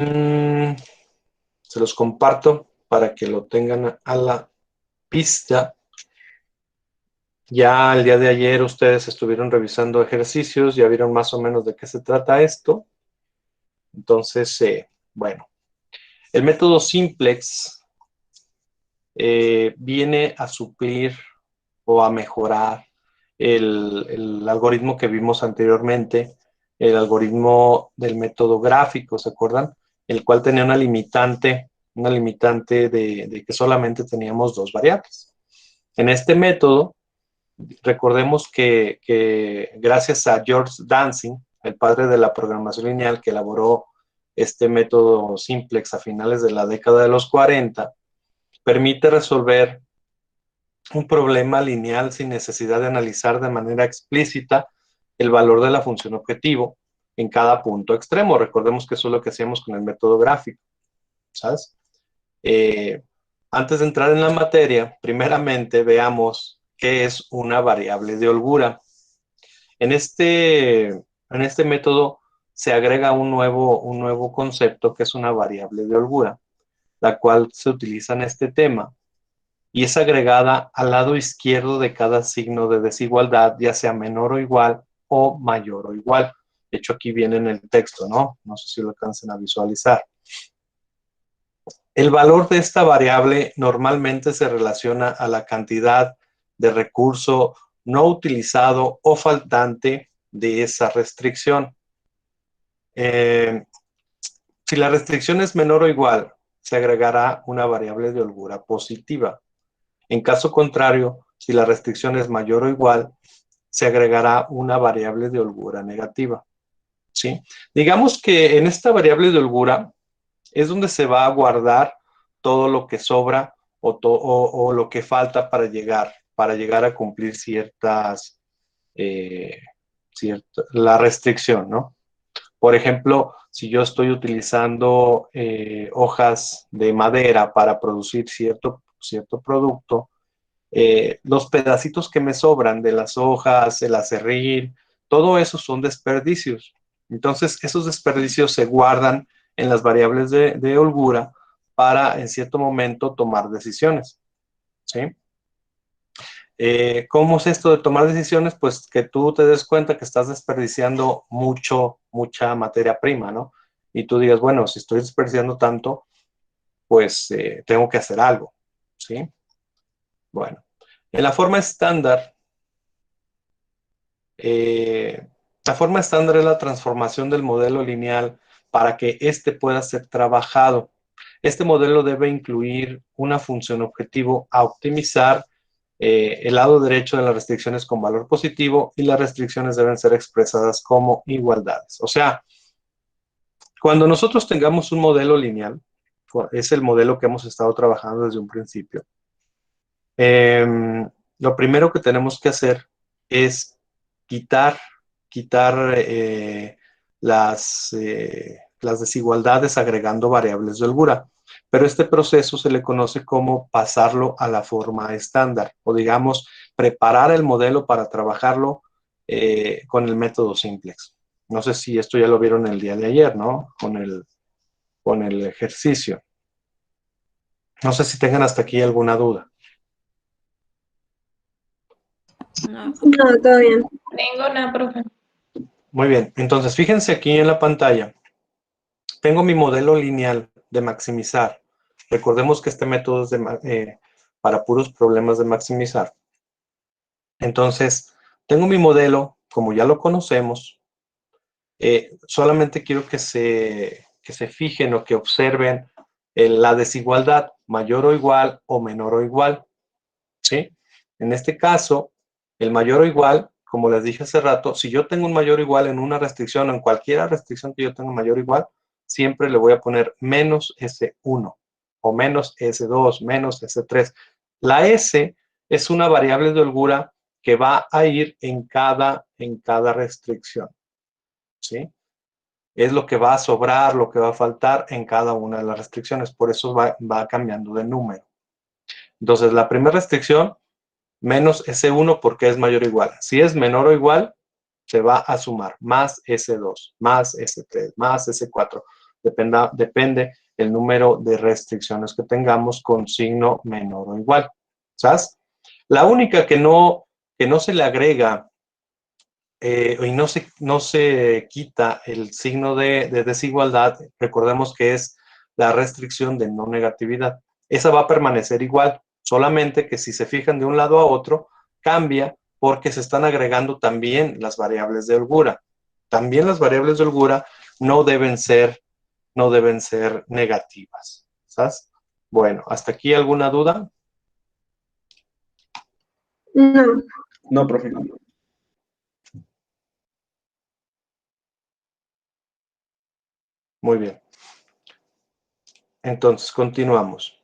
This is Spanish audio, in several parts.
Mm, Se los comparto para que lo tengan a la vista. Ya el día de ayer ustedes estuvieron revisando ejercicios, ya vieron más o menos de qué se trata esto. Entonces, bueno, el método simplex viene a suplir o a mejorar el algoritmo que vimos anteriormente, el algoritmo del método gráfico, ¿se acuerdan? El cual tenía una limitante de que solamente teníamos dos variables. En este método, recordemos que gracias a George Dancing, el padre de la programación lineal que elaboró este método simplex a finales de la década de los 40, permite resolver un problema lineal sin necesidad de analizar de manera explícita el valor de la función objetivo en cada punto extremo. Recordemos que eso es lo que hacíamos con el método gráfico, ¿sabes? Eh, Antes de entrar en la materia, primeramente veamos qué es una variable de holgura. En este método se agrega un nuevo concepto que es una variable de holgura, la cual se utiliza en este tema y es agregada al lado izquierdo de cada signo de desigualdad, ya sea menor o igual o mayor o igual. De hecho, aquí viene en el texto, ¿no? No sé si lo alcancen a visualizar. El valor de esta variable normalmente se relaciona a la cantidad de recurso no utilizado o faltante de esa restricción. Eh, si la restricción es menor o igual, se agregará una variable de holgura positiva. En caso contrario, si la restricción es mayor o igual, se agregará una variable de holgura negativa, ¿sí? Digamos que en esta variable de holgura es donde se va a guardar todo lo que sobra o lo que falta para llegar a cumplir eh, la restricción, ¿no? Por ejemplo, si yo estoy utilizando hojas de madera para producir cierto producto, los pedacitos que me sobran de las hojas, el aserrín, todo eso son desperdicios. Entonces, esos desperdicios se guardan en las variables de holgura para en cierto momento tomar decisiones, ¿sí? ¿Cómo es esto de tomar decisiones? Pues que tú te des cuenta que estás desperdiciando mucha materia prima, ¿no? Y tú digas, bueno, si estoy desperdiciando tanto, pues tengo que hacer algo, ¿sí? Bueno, en eh, la forma estándar es la transformación del modelo lineal para que éste pueda ser trabajado. Este modelo debe incluir una función objetivo a optimizar el lado derecho de las restricciones con valor positivo y las restricciones deben ser expresadas como igualdades. O sea, cuando nosotros tengamos un modelo lineal, es el modelo que hemos estado trabajando desde un principio, eh, lo primero que tenemos que hacer es quitar, quitar las desigualdades agregando variables de holgura. Pero este proceso se le conoce como pasarlo a la forma estándar o digamos preparar el modelo para trabajarlo con el método simplex. No sé si esto ya lo vieron el día de ayer, ¿no? Con el ejercicio. No sé si tengan hasta aquí alguna duda. No, No, todo bien. ninguna, profe. Muy bien, entonces fíjense aquí en la pantalla. Tengo mi modelo lineal de maximizar. Recordemos que este método es para puros problemas de maximizar. Entonces, tengo mi modelo, como ya lo conocemos, solamente quiero que se fijen o que observen la desigualdad mayor o igual o menor o igual, ¿sí? En este caso, el mayor o igual, como les dije hace rato, si yo tengo un mayor o igual en una restricción o en cualquier restricción que yo tenga mayor o igual, siempre le voy a poner menos S1 o menos S2, menos S3. La S es una variable de holgura que va a ir en cada restricción, ¿sí? Es lo que va a sobrar, lo que va a faltar en cada una de las restricciones. Por eso va cambiando de número. Entonces, la primera restricción, menos S1 porque es mayor o igual. Si es menor o igual, se va a sumar más S2, más S3, más S4. depende el número de restricciones que tengamos con signo menor o igual. ¿Sabes? La única que no se le agrega y no se quita el signo de desigualdad, recordemos que es la restricción de no negatividad. Esa va a permanecer igual, solamente que si se fijan de un lado a otro, cambia porque se están agregando también las variables de holgura. También las variables de holgura no deben ser negativas. ¿Sabes? Bueno, ¿hasta aquí alguna duda? No. No, profe. Muy bien. Entonces, continuamos.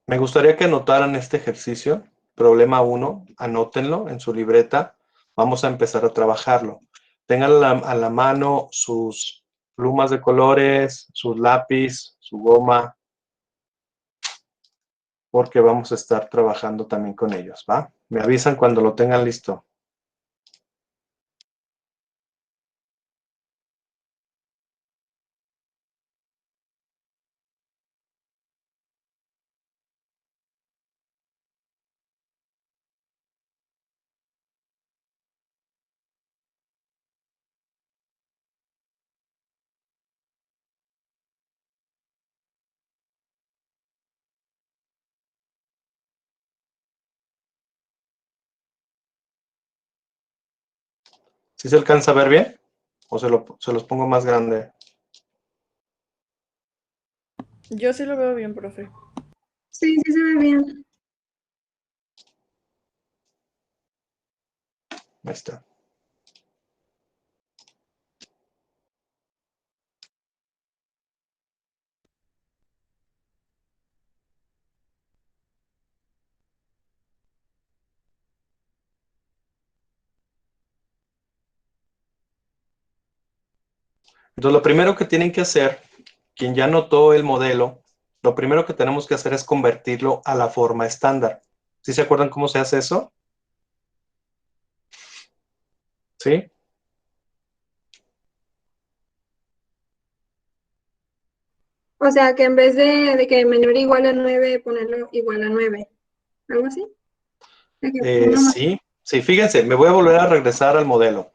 Me gustaría que anotaran este ejercicio. Problema 1, anótenlo en su libreta. Vamos a empezar a trabajarlo. Tengan a la mano sus plumas de colores, sus lápiz, su goma, porque vamos a estar trabajando también con ellos, ¿va? Me avisan cuando lo tengan listo. ¿Sí se alcanza a ver bien? ¿O se los pongo más grande? Yo sí lo veo bien, profe. Sí, sí se ve bien. Ahí está. Entonces, lo primero que tienen que hacer, quien ya notó el modelo, lo primero que tenemos que hacer es convertirlo a la forma estándar. ¿Sí se acuerdan cómo se hace eso? ¿Sí? O sea, que en vez de que menor o igual a 9, ponerlo igual a 9. ¿Algo así? De que uno más- Sí, fíjense, me voy a volver a regresar al modelo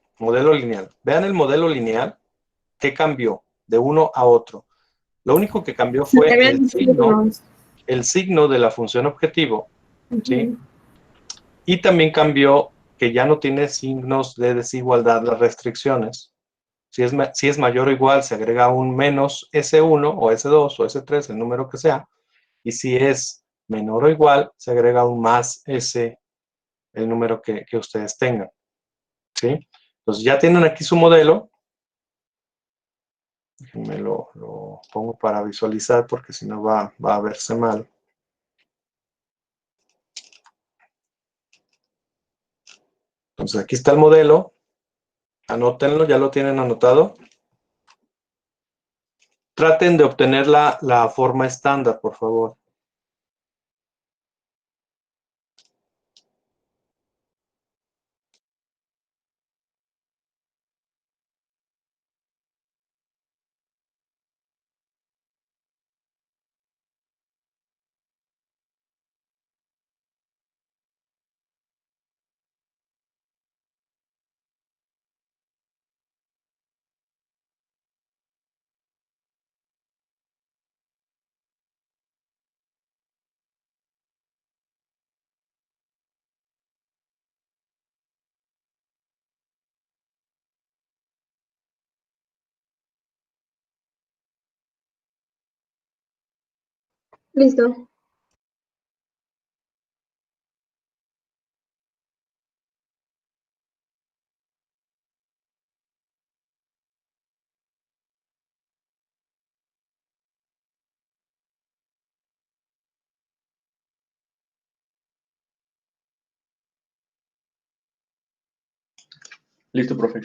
lineal. Vean el modelo lineal, ¿qué cambió de uno a otro? Lo único que cambió fue Se ven los signos. el signo de la función objetivo, ¿sí? Ujú. Y también cambió que ya no tiene signos de desigualdad las restricciones. Si es mayor o igual, se agrega un menos S1 o S2 o S3, el número que sea. Y si es menor o igual, se agrega un más S, el número que ustedes tengan. ¿Sí? Entonces ya tienen aquí su modelo. Déjenme lo pongo para visualizar porque si no va a verse mal. Entonces aquí está el modelo. Anótenlo, ya lo tienen anotado. Traten de obtener la forma estándar, por favor. Listo. Listo, profe.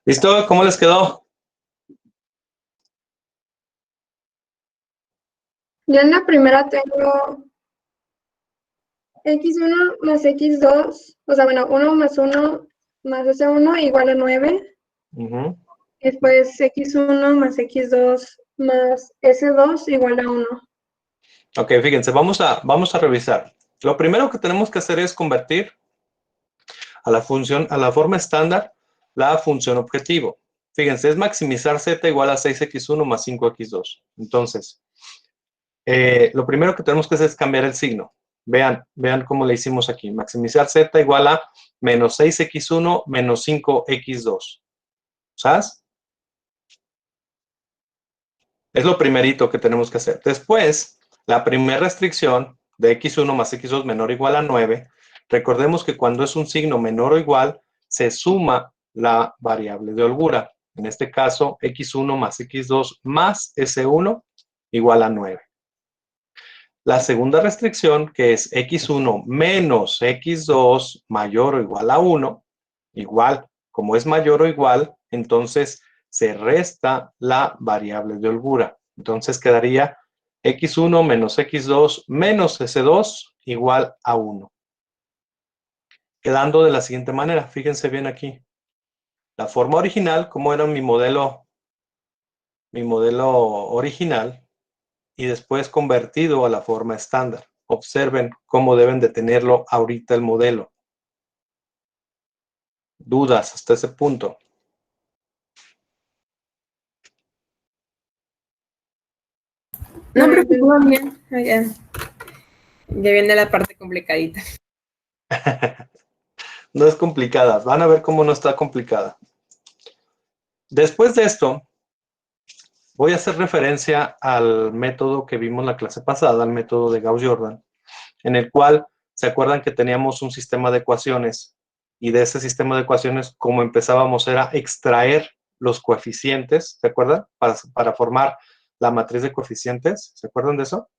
¿Listo? ¿Cómo les quedó? Yo en la primera tengo x1 más x2, o sea, bueno, 1 más 1 más s1 igual a 9. Ujú. Después x1 más x2 más s2 igual a 1. Ok, fíjense, vamos a revisar. Lo primero que tenemos que hacer es convertir a la forma estándar, la función objetivo. Fíjense, es maximizar z igual a 6x1 más 5x2. Entonces, lo primero que tenemos que hacer es cambiar el signo. Vean cómo le hicimos aquí. Maximizar z igual a menos 6x1 menos 5x2. ¿Sabes? Es lo primerito que tenemos que hacer. Después, la primera restricción de x1 más x2 menor o igual a 9. Recordemos que cuando es un signo menor o igual, se suma la variable de holgura. En este caso, x1 más x2 más s1 igual a 9. La segunda restricción, que es x1 menos x2 mayor o igual a 1, igual, como es mayor o igual, entonces se resta la variable de holgura. Entonces quedaría x1 menos x2 menos s2 igual a 1. Quedando de la siguiente manera, fíjense bien aquí. La forma original, como era mi modelo original, y después convertido a la forma estándar. Observen cómo deben de tenerlo ahorita el modelo. ¿Dudas hasta ese punto? No, pero todo bien. Ya viene la parte complicadita. No es complicada. Van a ver cómo no está complicada. Después de esto, voy a hacer referencia al método que vimos la clase pasada, al método de Gauss-Jordan, en el cual, ¿se acuerdan que teníamos un sistema de ecuaciones? Y de ese sistema de ecuaciones, como empezábamos, era extraer los coeficientes, ¿se acuerdan? Para formar la matriz de coeficientes. ¿Se acuerdan de eso?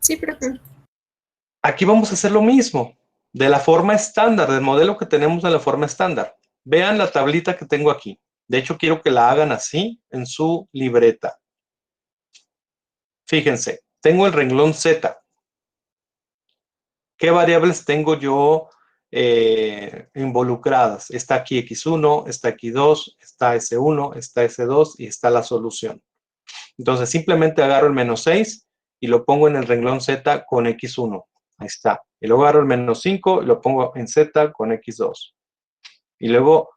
Sí, profe. Aquí vamos a hacer lo mismo, de la forma estándar, del modelo que tenemos de la forma estándar. Vean la tablita que tengo aquí. De hecho, quiero que la hagan así en su libreta. Fíjense, tengo el renglón Z. ¿Qué variables tengo yo involucradas? Está aquí X1, está aquí 2, está S1, está S2 y está la solución. Entonces, simplemente agarro el menos 6 y lo pongo en el renglón Z con X1. Ahí está. Y luego agarro el menos 5 y lo pongo en Z con X2. Y luego,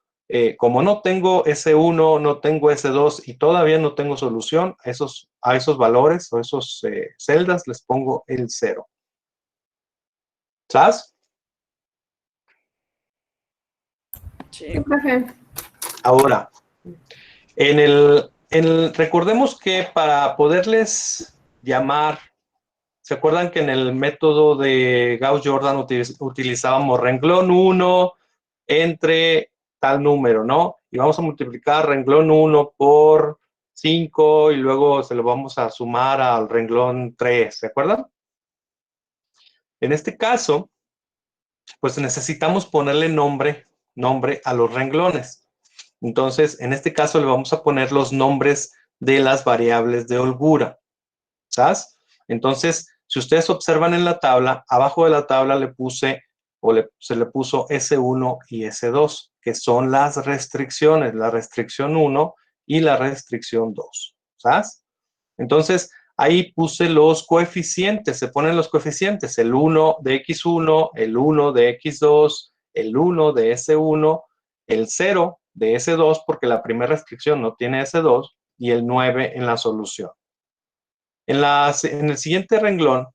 como no tengo S1, no tengo S2 y todavía no tengo solución, a esos valores o esos celdas les pongo el 0. ¿Sabes? Sí, profe. Ahora, recordemos que para poderles llamar, ¿se acuerdan que en el método de Gauss-Jordan utilizábamos renglón 1 entre tal número, ¿no? Y vamos a multiplicar renglón 1 por 5 y luego se lo vamos a sumar al renglón 3, ¿se acuerdan? En este caso, pues necesitamos ponerle nombre a los renglones. Entonces, en este caso le vamos a poner los nombres de las variables de holgura, ¿sabes? Entonces, si ustedes observan en la tabla, abajo de la tabla le puse se le puso S1 y S2, que son las restricciones, la restricción 1 y la restricción 2, ¿sabes? Entonces, ahí puse los coeficientes, se ponen los coeficientes, el 1 de X1, el 1 de X2, el 1 de S1, el 0 de S2, porque la primera restricción no tiene S2, y el 9 en la solución. En el siguiente renglón,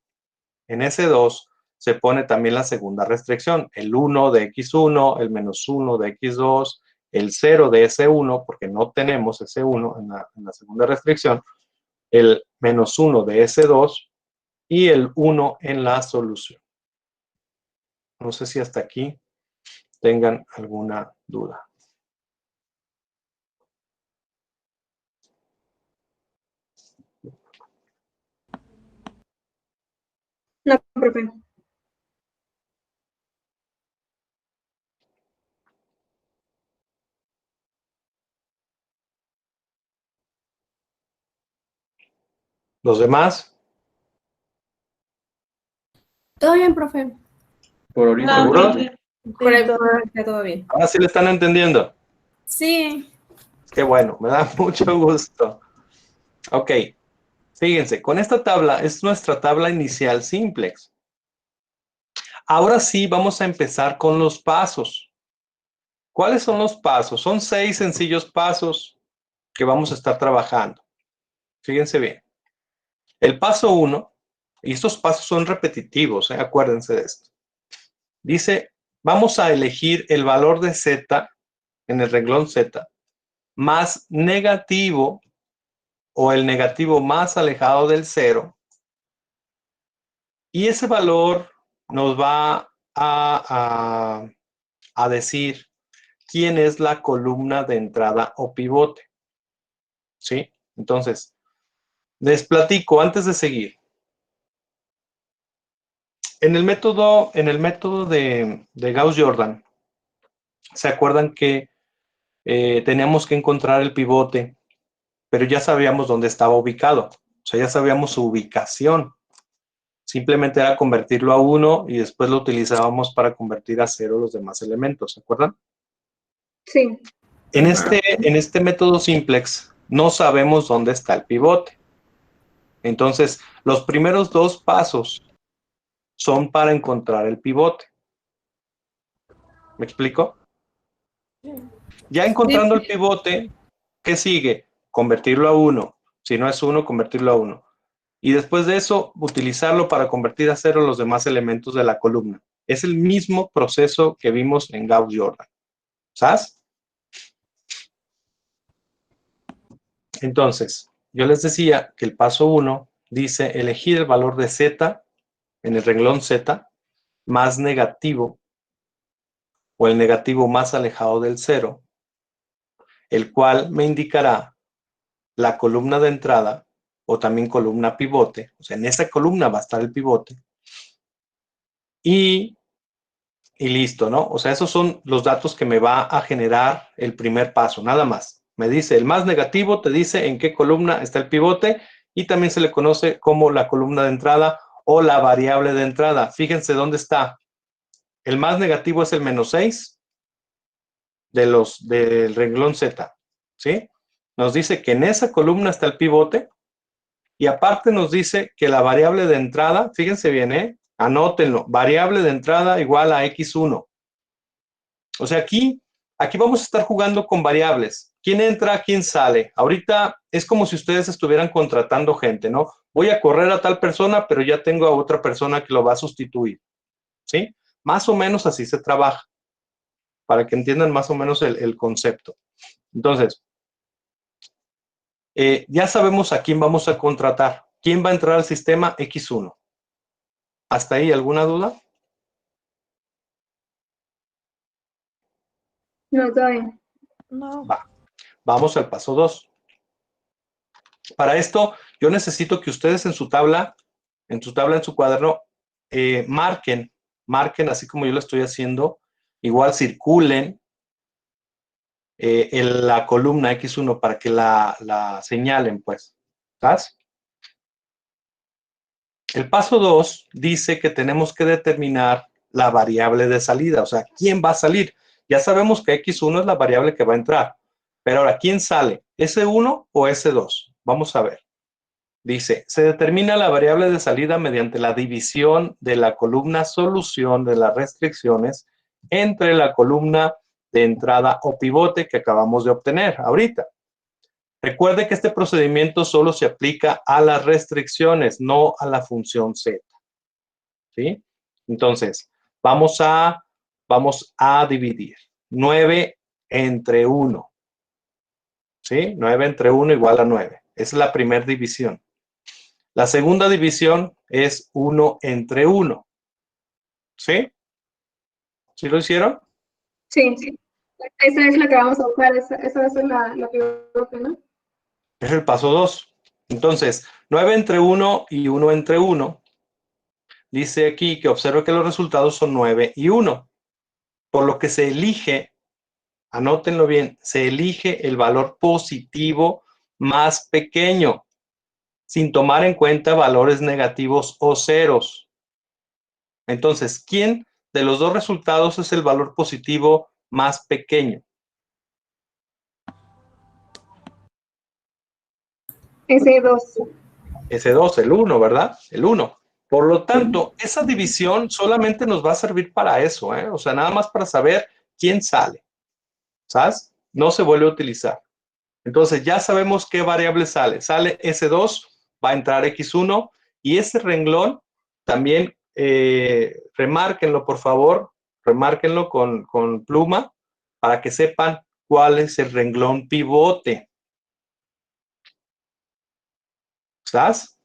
en S2, se pone también la segunda restricción, el 1 de X1, el menos 1 de X2, el 0 de S1, porque no tenemos S1 en la segunda restricción, el menos 1 de S2 y el 1 en la solución. No sé si hasta aquí tengan alguna duda. No, profe. ¿Los demás? Todo bien, profe. ¿Por ahorita? No, ¿Seguro? profe. Por ahí todo. está todo bien. Ahora sí le están entendiendo. Sí. Qué bueno, me da mucho gusto. Ok, fíjense, con esta tabla es nuestra tabla inicial simplex. Ahora sí vamos a empezar con los pasos. ¿Cuáles son los pasos? Son 6 sencillos pasos que vamos a estar trabajando. Fíjense bien. El paso 1, y estos pasos son repetitivos, acuérdense de esto. Dice, vamos a elegir el valor de z en el renglón z más negativo o el negativo más alejado del 0. Y ese valor nos va a decir quién es la columna de entrada o pivote. ¿Sí? Entonces, les platico antes de seguir. En el método de Gauss-Jordan, ¿se acuerdan que teníamos que encontrar el pivote, pero ya sabíamos dónde estaba ubicado? O sea, ya sabíamos su ubicación. Simplemente era convertirlo a 1 y después lo utilizábamos para convertir a 0 los demás elementos, ¿se acuerdan? Sí. En este método simplex no sabemos dónde está el pivote. Entonces, los primeros 2 pasos son para encontrar el pivote. ¿Me explico? Ya encontrando el pivote, ¿qué sigue? Convertirlo a 1. Si no es 1, convertirlo a 1. Y después de eso, utilizarlo para convertir a 0 los demás elementos de la columna. Es el mismo proceso que vimos en Gauss-Jordan. ¿Sabes? Entonces, yo les decía que el paso 1 dice elegir el valor de z en el renglón z más negativo o el negativo más alejado del 0, el cual me indicará la columna de entrada o también columna pivote. O sea, en esa columna va a estar el pivote. Y listo, ¿no? O sea, esos son los datos que me va a generar el primer paso, nada más. Me dice el más negativo, te dice en qué columna está el pivote y también se le conoce como la columna de entrada o la variable de entrada. Fíjense dónde está. El más negativo es el -6 del renglón Z, ¿sí? Nos dice que en esa columna está el pivote y aparte nos dice que la variable de entrada, fíjense bien, anótenlo, variable de entrada igual a x1. O sea, aquí vamos a estar jugando con variables. ¿Quién entra? ¿Quién sale? Ahorita es como si ustedes estuvieran contratando gente, ¿no? Voy a correr a tal persona, pero ya tengo a otra persona que lo va a sustituir, ¿sí? Más o menos así se trabaja, para que entiendan más o menos el concepto. Entonces, ya sabemos a quién vamos a contratar. ¿Quién va a entrar al sistema X1? ¿Hasta ahí alguna duda? No, todavía. No. Va. Vamos al paso 2. Para esto, yo necesito que ustedes en su tabla, en su cuaderno, marquen así como yo lo estoy haciendo, igual circulen en la columna X1 para que la señalen, pues. ¿Sabes? El paso 2 dice que tenemos que determinar la variable de salida, o sea, ¿quién va a salir? Ya sabemos que X1 es la variable que va a entrar, pero ahora, ¿quién sale? ¿S1 o S2? Vamos a ver. Dice, se determina la variable de salida mediante la división de la columna solución de las restricciones entre la columna de entrada o pivote que acabamos de obtener ahorita. Recuerde que este procedimiento solo se aplica a las restricciones, no a la función z. ¿Sí? Entonces, vamos a dividir 9 entre 1. ¿Sí? 9 entre 1 igual a 9. Esa es la primera división. La segunda división es 1 entre 1. ¿Sí? ¿Sí lo hicieron? Sí, sí. Esa es la que vamos a buscar, esa va a ser la pivote, ¿no? Es el paso 2. Entonces, 9 entre 1 y 1 entre 1. Dice aquí que observe que los resultados son 9 y 1. Por lo que se elige, anótenlo bien, se elige el valor positivo más pequeño. sin tomar en cuenta valores negativos o ceros. Entonces, ¿quién de los dos resultados es el valor positivo más pequeño? S2. S2, el 1, ¿verdad? El 1. Por lo tanto, esa división solamente nos va a servir para eso, ¿eh? O sea, nada más para saber quién sale. ¿Sabes? No se vuelve a utilizar. Entonces, ya sabemos qué variable sale. Sale S2, va a entrar X1 y ese renglón también remárquenlo, por favor. Remárquenlo con pluma para que sepan cuál es el renglón pivote. ¿Sabes?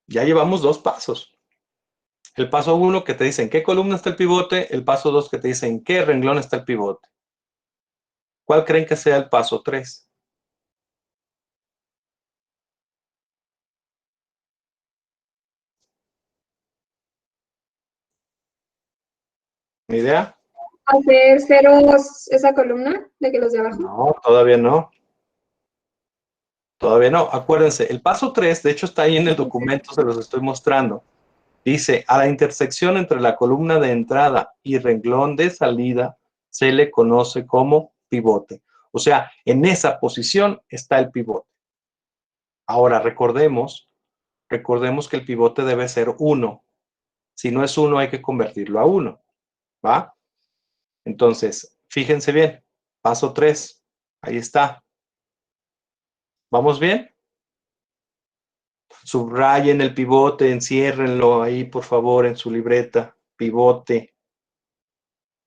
Ya llevamos 2 pasos. El paso 1 que te dice en qué columna está el pivote, el paso 2 que te dice en qué renglón está el pivote. ¿Cuál creen que sea el paso 3? ¿Ni idea? ¿Hacer ceros esa columna de que los de abajo? No, todavía no. Todavía no. Acuérdense, el paso 3, de hecho está ahí en el documento, se los estoy mostrando. Dice, a la intersección entre la columna de entrada y renglón de salida se le conoce como pivote. O sea, en esa posición está el pivote. Ahora, recordemos que el pivote debe ser 1. Si no es 1, hay que convertirlo a 1. ¿Va? Entonces, fíjense bien. Paso 3. Ahí está. ¿Vamos bien? Subrayen el pivote, enciérrenlo ahí, por favor, en su libreta. Pivote.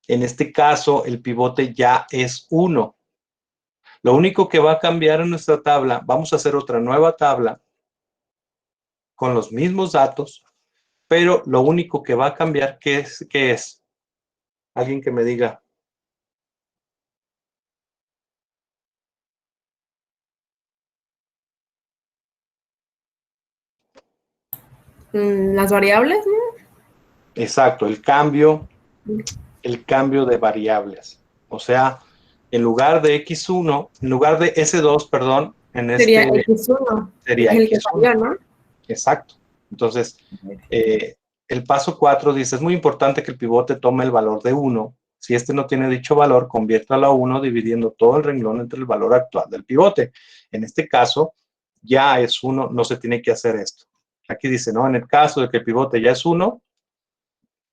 En este caso, el pivote ya es 1. Lo único que va a cambiar en nuestra tabla, vamos a hacer otra nueva tabla con los mismos datos, pero lo único que va a cambiar, ¿qué es? Alguien que me diga. Las variables, ¿no? Exacto, el cambio de variables. O sea, en lugar de X1, en lugar de S2, perdón, en Sería este X1. sería Es el que X1. falló, ¿no? Exacto. Entonces, el paso 4 dice, es muy importante que el pivote tome el valor de 1. Si este no tiene dicho valor, conviértalo a 1 dividiendo todo el renglón entre el valor actual del pivote. En este caso, ya es 1, no se tiene que hacer esto. Aquí dice, ¿no? En el caso de que el pivote ya es 1,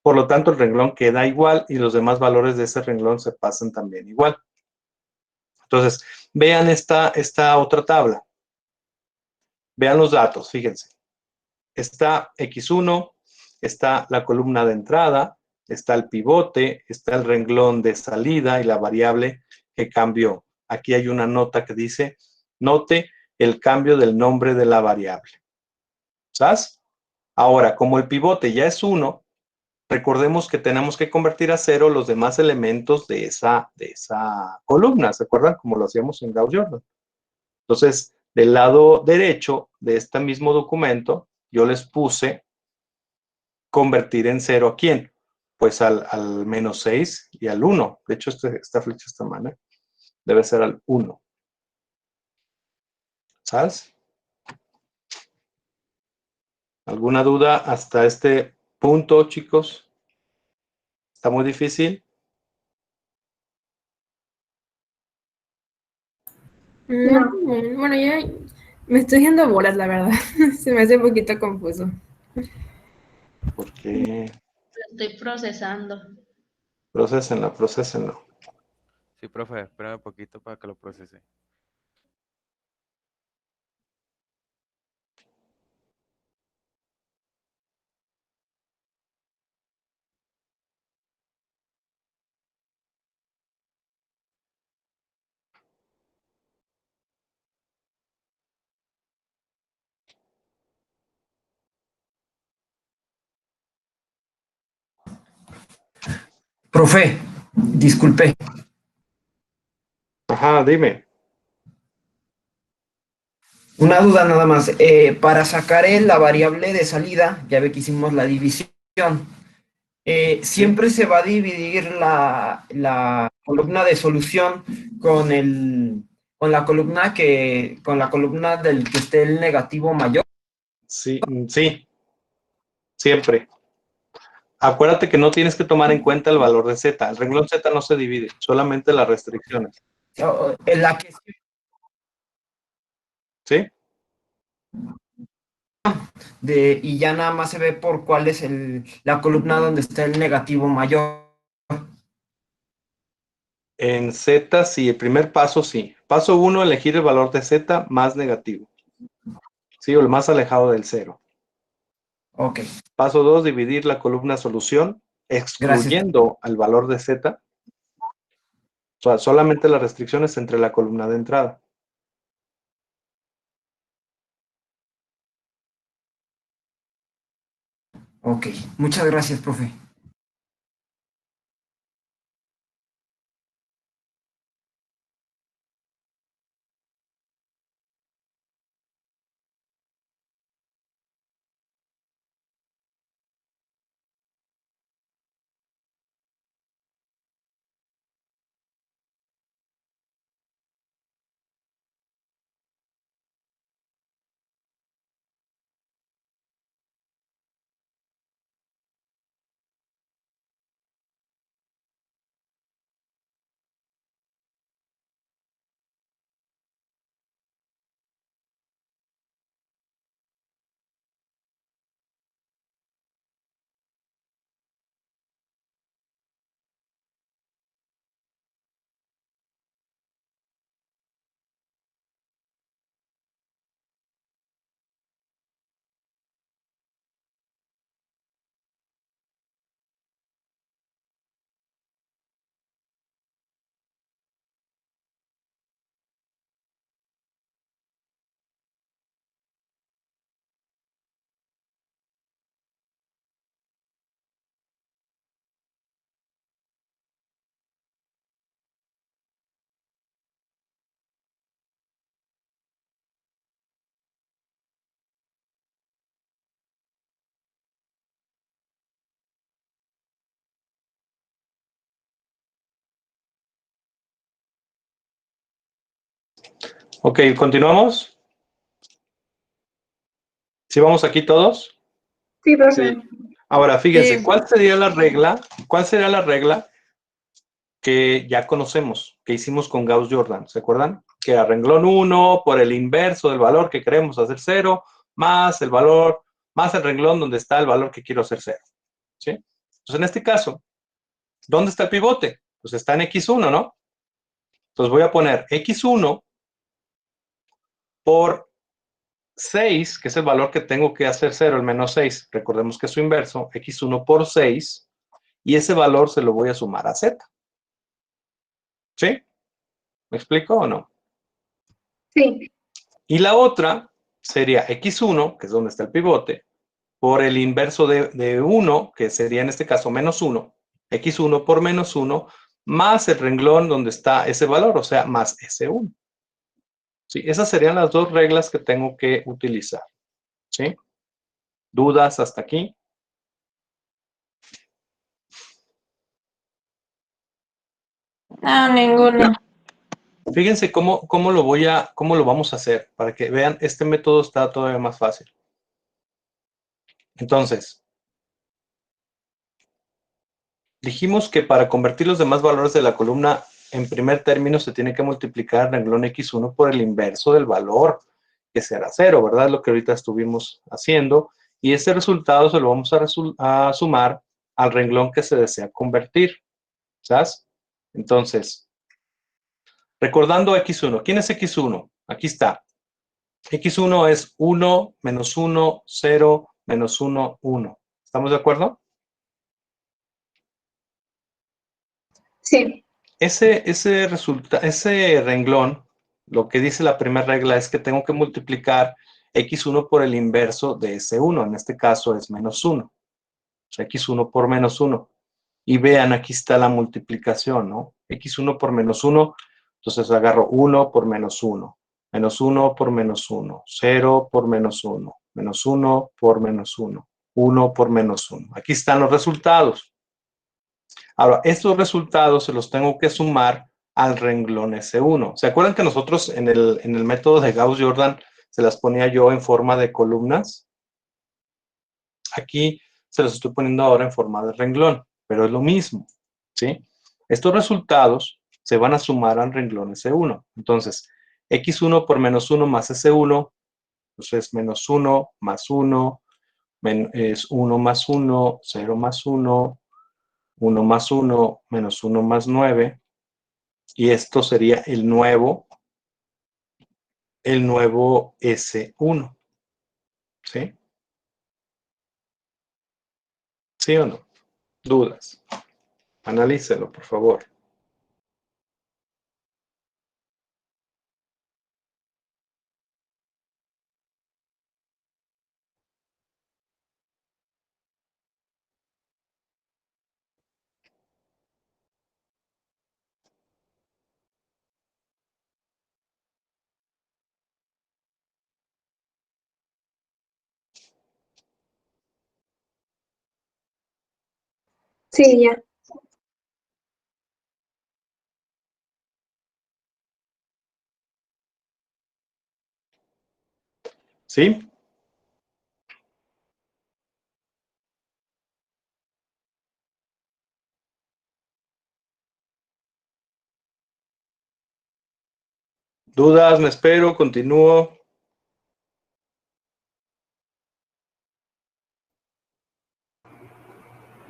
por lo tanto, el renglón queda igual y los demás valores de ese renglón se pasan también igual. Entonces, vean esta otra tabla. Vean los datos, fíjense. Está X1, está la columna de entrada, está el pivote, está el renglón de salida y la variable que cambió. Aquí hay una nota que dice, note el cambio del nombre de la variable. ¿Sabes? Ahora, como el pivote ya es 1, recordemos que tenemos que convertir a 0 los demás elementos de esa columna. ¿Se acuerdan? Como lo hacíamos en Gauss-Jordan. Entonces, del lado derecho de este mismo documento, yo les puse convertir en 0 ¿a quién? Pues al menos 6 y al 1. De hecho, esta flecha está mal, debe ser al 1. ¿Sabes? ¿Alguna duda hasta este punto, chicos? ¿Está muy difícil? No. Bueno, ya me estoy yendo bolas, la verdad. Se me hace un poquito confuso. Porque Lo estoy procesando. procesenlo. Sí, profe, espérame un poquito para que lo procese. Profe, disculpe. Ajá, dime. Una duda nada más. Para sacar la variable de salida, ya ve que hicimos la división. Siempre se va a dividir la columna de solución con la columna del que esté el negativo mayor. Sí, sí, siempre. Acuérdate que no tienes que tomar en cuenta el valor de Z. El renglón Z no se divide, solamente las restricciones. En la que ¿Sí? y ya nada más se ve por cuál es la columna donde está el negativo mayor. En Z, sí, el primer paso, sí. Paso 1, elegir el valor de Z más negativo. Sí, o el más alejado del 0. Ok, Paso 2, dividir la columna solución, gracias. excluyendo al valor de Z. O sea, solamente las restricciones entre la columna de entrada. Ok, muchas gracias, profe. Ok, continuamos. ¿Sí vamos aquí todos? Sí, profe. Ahora, fíjense, Sí. ¿cuál sería la regla? ¿Cuál sería la regla que ya conocemos, que hicimos con Gauss-Jordan? ¿Se acuerdan? Que a renglón 1 por el inverso del valor que queremos hacer 0, más el valor, más el renglón donde está el valor que quiero hacer 0. ¿Sí? Entonces, en este caso, ¿dónde está el pivote? Pues está en X1, ¿no? Entonces voy a poner X1 por 6, que es el valor que tengo que hacer 0, el menos 6. Recordemos que es su inverso, X1 por 6, y ese valor se lo voy a sumar a Z. ¿Sí? ¿Me explico o no? Sí. Y la otra sería X1, que es donde está el pivote, por el inverso de 1, que sería en este caso menos 1, X1 por menos 1, más el renglón donde está ese valor, o sea, más S1. ¿Sí? Esas serían las dos reglas que tengo que utilizar. ¿Sí? ¿Dudas hasta aquí? No, ninguno. Fíjense cómo lo vamos a hacer, para que vean, este método está todavía más fácil. Entonces, dijimos que para convertir los demás valores de la columna en primer término se tiene que multiplicar el renglón X1 por el inverso del valor, que será 0, ¿verdad? Lo que ahorita estuvimos haciendo. Y ese resultado se lo vamos a sumar al renglón que se desea convertir. ¿Sabes? Entonces, recordando X1. ¿Quién es X1? Aquí está. X1 es 1, menos 1, 0, menos 1, 1. ¿Estamos de acuerdo? Sí. Ese renglón, lo que dice la primera regla es que tengo que multiplicar X1 por el inverso de ese 1. En este caso es menos 1. O sea, X1 por menos 1. Y vean, aquí está la multiplicación, ¿no? X1 por menos 1. Entonces agarro 1 por menos 1. Menos 1 por menos 1. 0 por menos 1. Menos 1 por menos 1. 1 por menos 1. Aquí están los resultados. Ahora, estos resultados se los tengo que sumar al renglón S1. ¿Se acuerdan que nosotros en el método de Gauss-Jordan se las ponía yo en forma de columnas? aquí se los estoy poniendo ahora en forma de renglón, pero es lo mismo, ¿sí? Estos resultados se van a sumar al renglón S1. Entonces, X1 por menos 1 más S1, pues es menos 1 más 1, es 1 más 1, 0 más 1, 1 más 1, menos 1 más 9, y esto sería el nuevo S1, ¿sí? ¿Sí o no? ¿Dudas? Analícelo, por favor. Sí, ya. ¿Sí? ¿Dudas? ¿Me espero? ¿Continúo?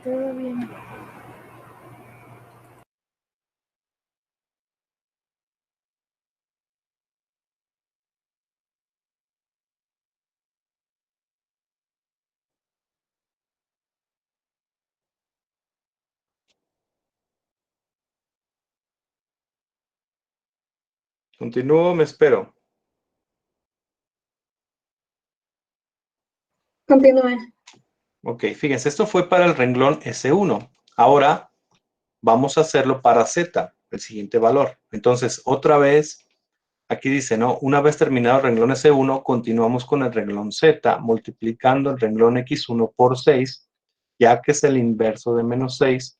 Todo bien. ¿Continúo? ¿Me espero? Continúe. Ok, fíjense, esto fue para el renglón S1. Ahora vamos a hacerlo para Z, el siguiente valor. Entonces, otra vez, aquí dice, ¿no? Una vez terminado el renglón S1, continuamos con el renglón Z, multiplicando el renglón X1 por 6, ya que es el inverso de menos 6.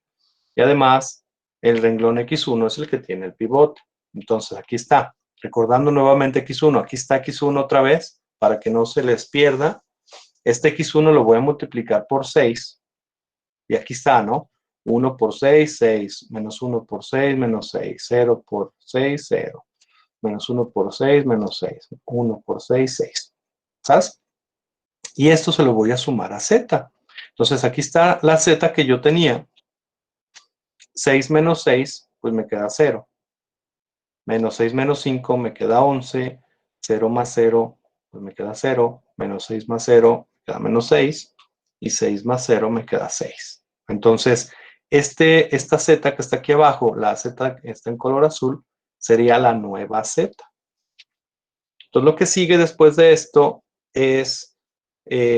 Y además, el renglón X1 es el que tiene el pivote. Entonces, aquí está. Recordando nuevamente X1, aquí está X1 otra vez, para que no se les pierda. Este X1 lo voy a multiplicar por 6. Y aquí está, ¿no? 1 por 6, 6. Menos 1 por 6, menos 6. 0 por 6, 0. Menos 1 por 6, menos 6. 1 por 6, 6. ¿Sabes? Y esto se lo voy a sumar a Z. Entonces, aquí está la Z que yo tenía. 6 menos 6, pues me queda 0. Menos 6 menos 5 me queda 11. 0 más 0, pues me queda 0. Menos 6 más 0, me queda menos 6. Y 6 más 0 me queda 6. Entonces, esta Z que está aquí abajo, la Z que está en color azul, sería la nueva Z. Entonces, lo que sigue después de esto es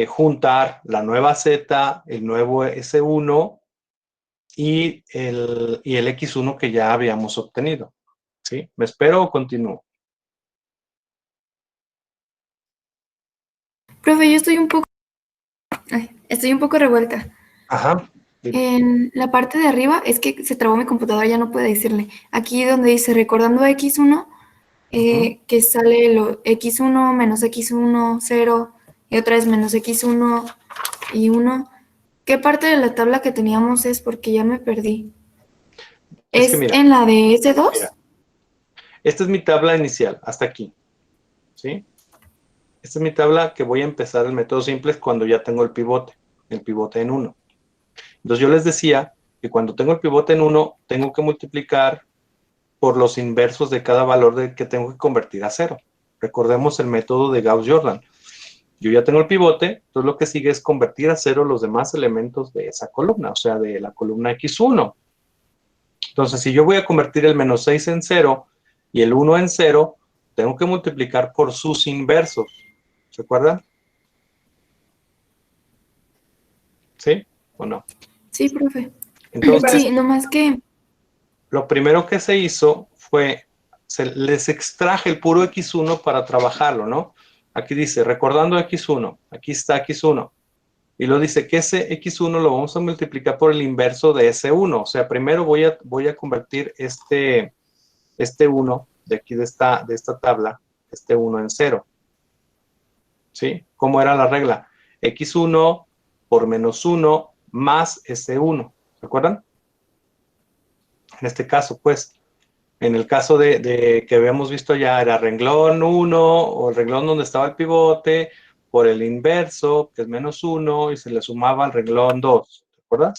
juntar la nueva Z, el nuevo S1 y el X1 que ya habíamos obtenido. ¿Sí? ¿Me espero o continúo? Profe, yo estoy un poco revuelta. Ajá. En la parte de arriba es que se trabó mi computadora, ya no puedo decirle. Aquí donde dice recordando X1, que sale lo X1 menos X1, 0, y otra vez menos X1 y 1. ¿Qué parte de la tabla que teníamos es? Porque ya me perdí. Es que ¿Es mira, en la de S2? mira, esta es mi tabla inicial, hasta aquí. ¿Sí? Esta es mi tabla que voy a empezar el método simple cuando ya tengo el pivote en 1. Entonces yo les decía que cuando tengo el pivote en 1, tengo que multiplicar por los inversos de cada valor que tengo que convertir a 0. Recordemos el método de Gauss-Jordan. Yo ya tengo el pivote, entonces lo que sigue es convertir a 0 los demás elementos de esa columna, o sea, de la columna X1. Entonces, si yo voy a convertir el menos 6 en 0 y el 1 en 0, tengo que multiplicar por sus inversos. ¿Se acuerdan? ¿Sí o no? Sí, profe. Entonces, Sí, nomás que lo primero que se hizo fue, les extraje el puro X1 para trabajarlo, ¿no? Aquí dice, recordando X1, aquí está X1. Y lo dice que ese X1 lo vamos a multiplicar por el inverso de ese 1. O sea, primero voy a convertir este 1 de aquí de esta tabla, este 1 en 0. ¿Sí? ¿Cómo era la regla? X1 por menos 1 más S1. ¿Se acuerdan? En este caso, pues, en el caso de que habíamos visto ya, era renglón 1 o el renglón donde estaba el pivote por el inverso, que es menos 1, y se le sumaba al renglón 2. ¿Se acuerdan?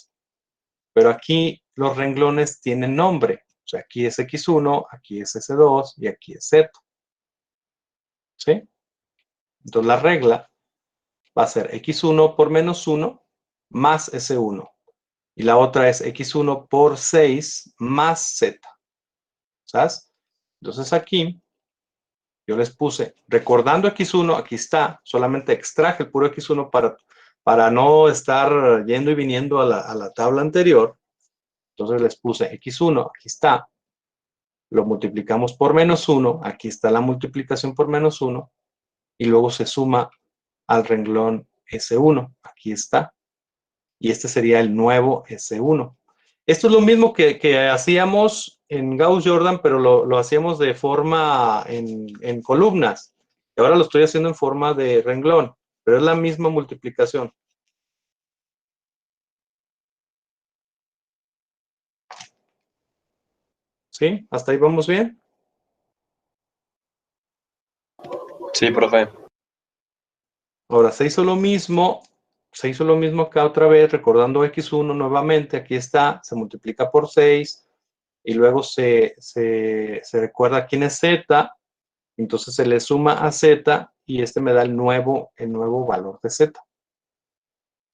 Pero aquí los renglones tienen nombre. O sea, aquí es X1, aquí es S2 y aquí es Z. ¿Sí? Entonces la regla va a ser X1 por menos 1 más S1. Y la otra es X1 por 6 más Z. ¿Sabes? Entonces aquí yo les puse, recordando X1, aquí está, solamente extraje el puro X1 para no estar yendo y viniendo a la tabla anterior. Entonces les puse X1, aquí está, lo multiplicamos por menos 1, aquí está la multiplicación por menos 1, y luego se suma al renglón S1, aquí está, y este sería el nuevo S1. Esto es lo mismo que hacíamos en Gauss-Jordan, pero lo hacíamos de forma en columnas, y ahora lo estoy haciendo en forma de renglón, pero es la misma multiplicación. ¿Sí? ¿Hasta ahí vamos bien? Sí, profe. Ahora, se hizo lo mismo acá otra vez, recordando X1 nuevamente, aquí está, se multiplica por 6, y luego se recuerda quién es Z, entonces se le suma a Z, y este me da el nuevo valor de Z.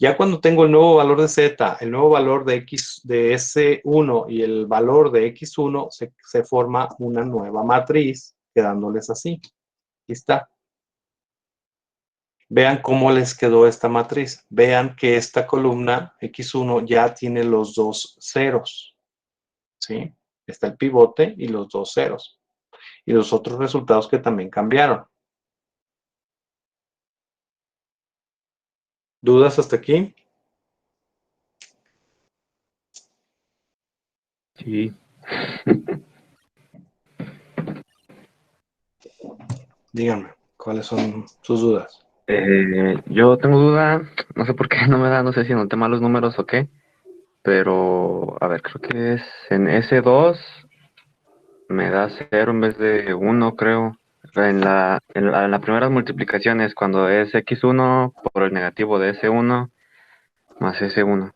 Ya cuando tengo el nuevo valor de Z, el nuevo valor de X, de S1 y el valor de X1, se forma una nueva matriz, quedándoles así. Aquí está. Vean cómo les quedó esta matriz. Vean que esta columna X1 ya tiene los dos ceros. ¿Sí? Está el pivote y los dos ceros. Y los otros resultados que también cambiaron. ¿Dudas hasta aquí? Sí. Díganme, ¿cuáles son sus dudas? Yo tengo duda, no sé por qué no me da, no sé si anoté mal los números o qué, pero a ver, creo que es en S2 me da 0 en vez de 1, creo. En la primera multiplicación es cuando es X1 por el negativo de S1 más S1.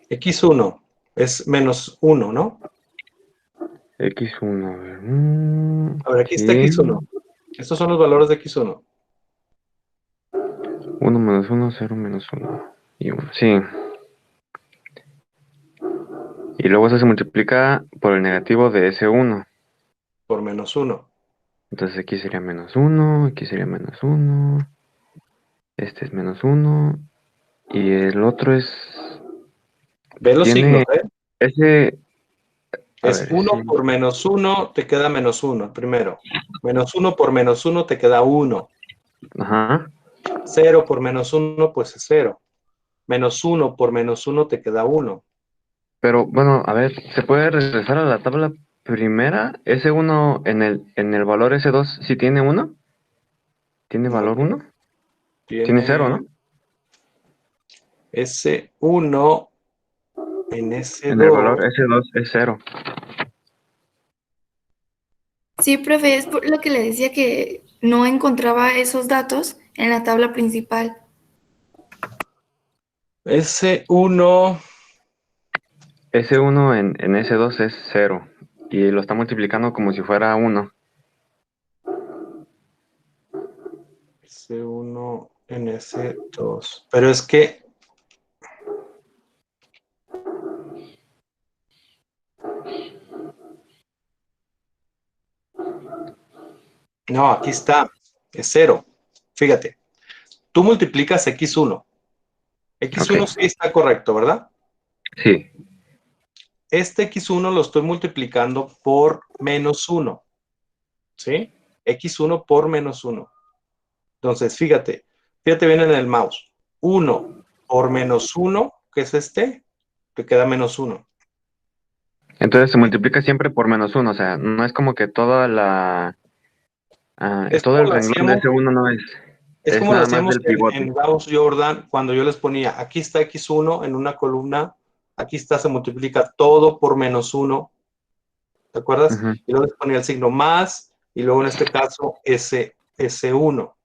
X1 es menos 1, ¿no? X1, a ver. A ver, aquí está Sí. X1. Estos son los valores de X1. 1 menos 1, 0 menos 1 y 1, sí. Y luego eso se multiplica por el negativo de S1. Por menos 1. Entonces aquí sería menos 1, aquí sería menos 1. Este es menos 1. Y el otro es... Ve los signos, ¿eh? Ese... A Es ver, 1 sí. por menos 1, te queda menos 1, el primero. Menos 1 por menos 1 te queda 1. Ajá. 0 por menos 1, pues es 0. Menos 1 por menos 1 te queda 1. Pero bueno, a ver, ¿se puede regresar a la tabla primera? ¿S1 en el valor S2 sí tiene 1? ¿Tiene No, valor 1? Tiene tiene 0, ¿no? S1 en En el S2. valor S2 es 0. Sí, profe, es por lo que le decía que no encontraba esos datos en la tabla principal. S1, S1 en S2 es 0. Y lo está multiplicando como si fuera 1. S1 en S2. Pero es que no, aquí está, es 0. Fíjate, tú multiplicas X1. X1 Ok. sí está correcto, ¿verdad? Sí. Este X1 lo estoy multiplicando por menos 1. ¿Sí? X1 por menos 1. Entonces, fíjate bien en el mouse. 1 por menos 1, que es este, te queda menos 1. Entonces se multiplica siempre por menos 1. O sea, no es como que toda la... todo Esto el lo renglón de hacíamos, S1 no es... Es Es como lo nada más hacíamos del pivote. en Gauss-Jordan, cuando yo les ponía, aquí está X1 en una columna, aquí está, se multiplica todo por -1, ¿te acuerdas? Ujú. Y luego les ponía el signo más, y luego en este caso S1.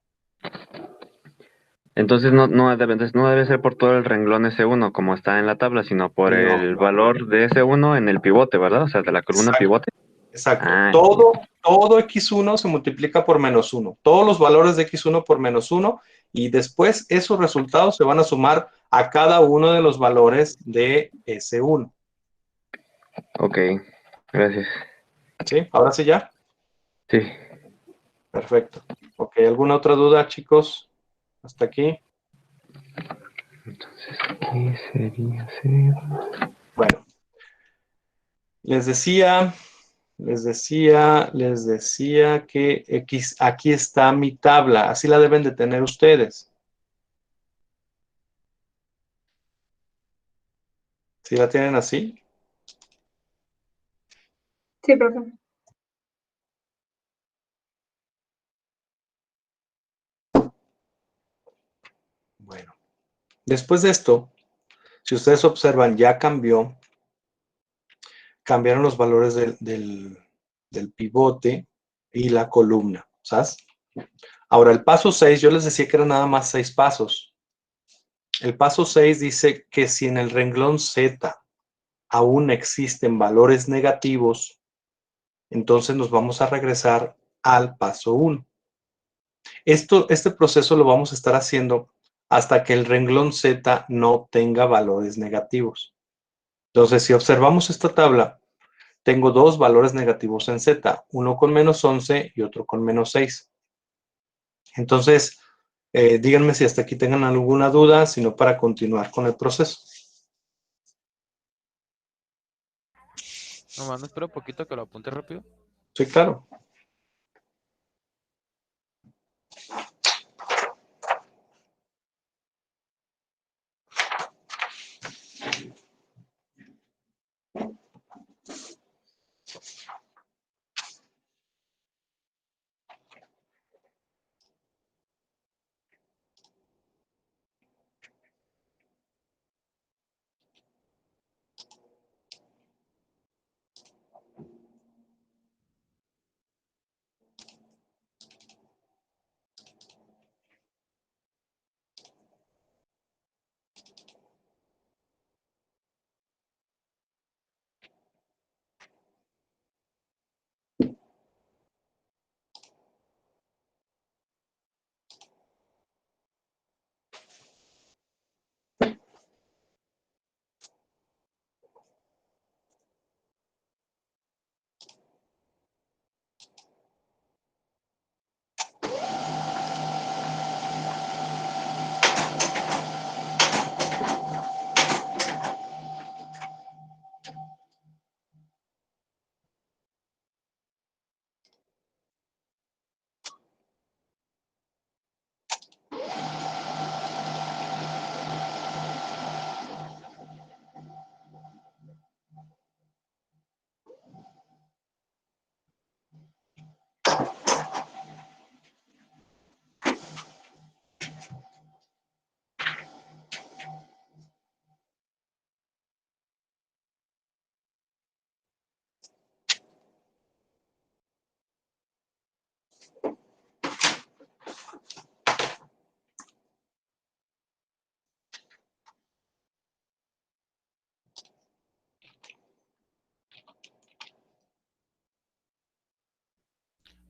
Entonces entonces no debe ser por todo el renglón S1 como está en la tabla, sino por No, el valor de S1 en el pivote, ¿verdad? O sea, de la columna exacto, pivote. exacto. Ah, Todo X1 se multiplica por -1. Todos los valores de X1 por -1, y después esos resultados se van a sumar a cada uno de los valores de S1. ok, gracias. ¿Sí? ¿Ahora sí ya? Sí. Perfecto. Ok, ¿alguna otra duda, chicos? Hasta aquí. Entonces aquí sería 0. Bueno, les decía que aquí está mi tabla. Así la deben de tener ustedes. ¿Sí la tienen así? Sí, profe. Bueno, después de esto, si ustedes observan, ya cambiaron los valores del pivote y la columna, ¿sabes? Ahora, el paso 6, yo les decía que eran nada más 6 pasos. El paso 6 dice que si en el renglón Z aún existen valores negativos, entonces nos vamos a regresar al paso 1. Este proceso lo vamos a estar haciendo hasta que el renglón Z no tenga valores negativos. Entonces, si observamos esta tabla, tengo dos valores negativos en Z, uno con -11 y otro con -6. Entonces, díganme si hasta aquí tengan alguna duda, sino para continuar con el proceso. Nomás me espero un poquito que lo apunte rápido. Sí, claro.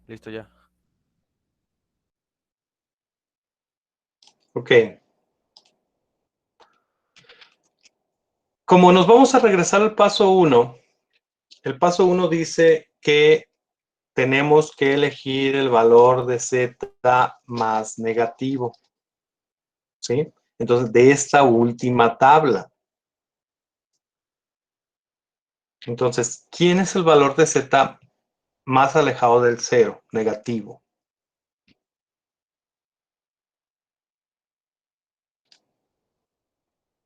Listo ya. Ok. Como nos vamos a regresar al paso 1, el paso 1 dice que tenemos que elegir el valor de Z más negativo, ¿sí? Entonces, de esta última tabla. Entonces, ¿quién es el valor de Z más alejado del 0, negativo?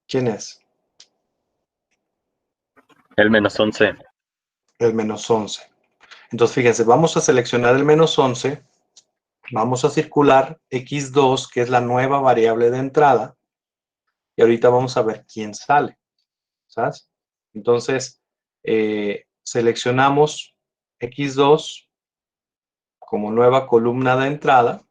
¿Quién es? El -11. El -11. Entonces, fíjense, vamos a seleccionar el -11 Vamos a circular x2, que es la nueva variable de entrada, y ahorita vamos a ver quién sale, ¿sabes? Entonces, seleccionamos x2 como nueva columna de entrada,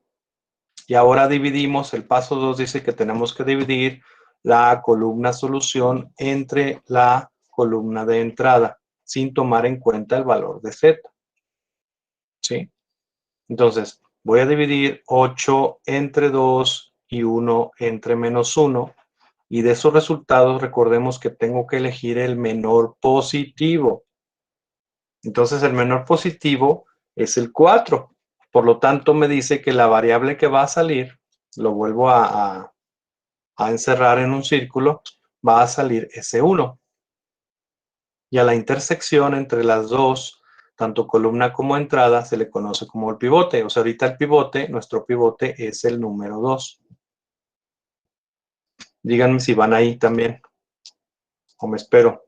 y ahora dividimos, el paso 2 dice que tenemos que dividir la columna solución entre la columna de entrada, sin tomar en cuenta el valor de z, ¿sí? Entonces, voy a dividir 8 entre 2 y 1 entre -1, y de esos resultados recordemos que tengo que elegir el menor positivo. Entonces, el menor positivo es el 4. Por lo tanto, me dice que la variable que va a salir, lo vuelvo a encerrar en un círculo, va a salir ese 1. Y a la intersección entre las dos, tanto columna como entrada, se le conoce como el pivote. O sea, ahorita el pivote, nuestro pivote es el número 2. Díganme si van ahí también, o me espero.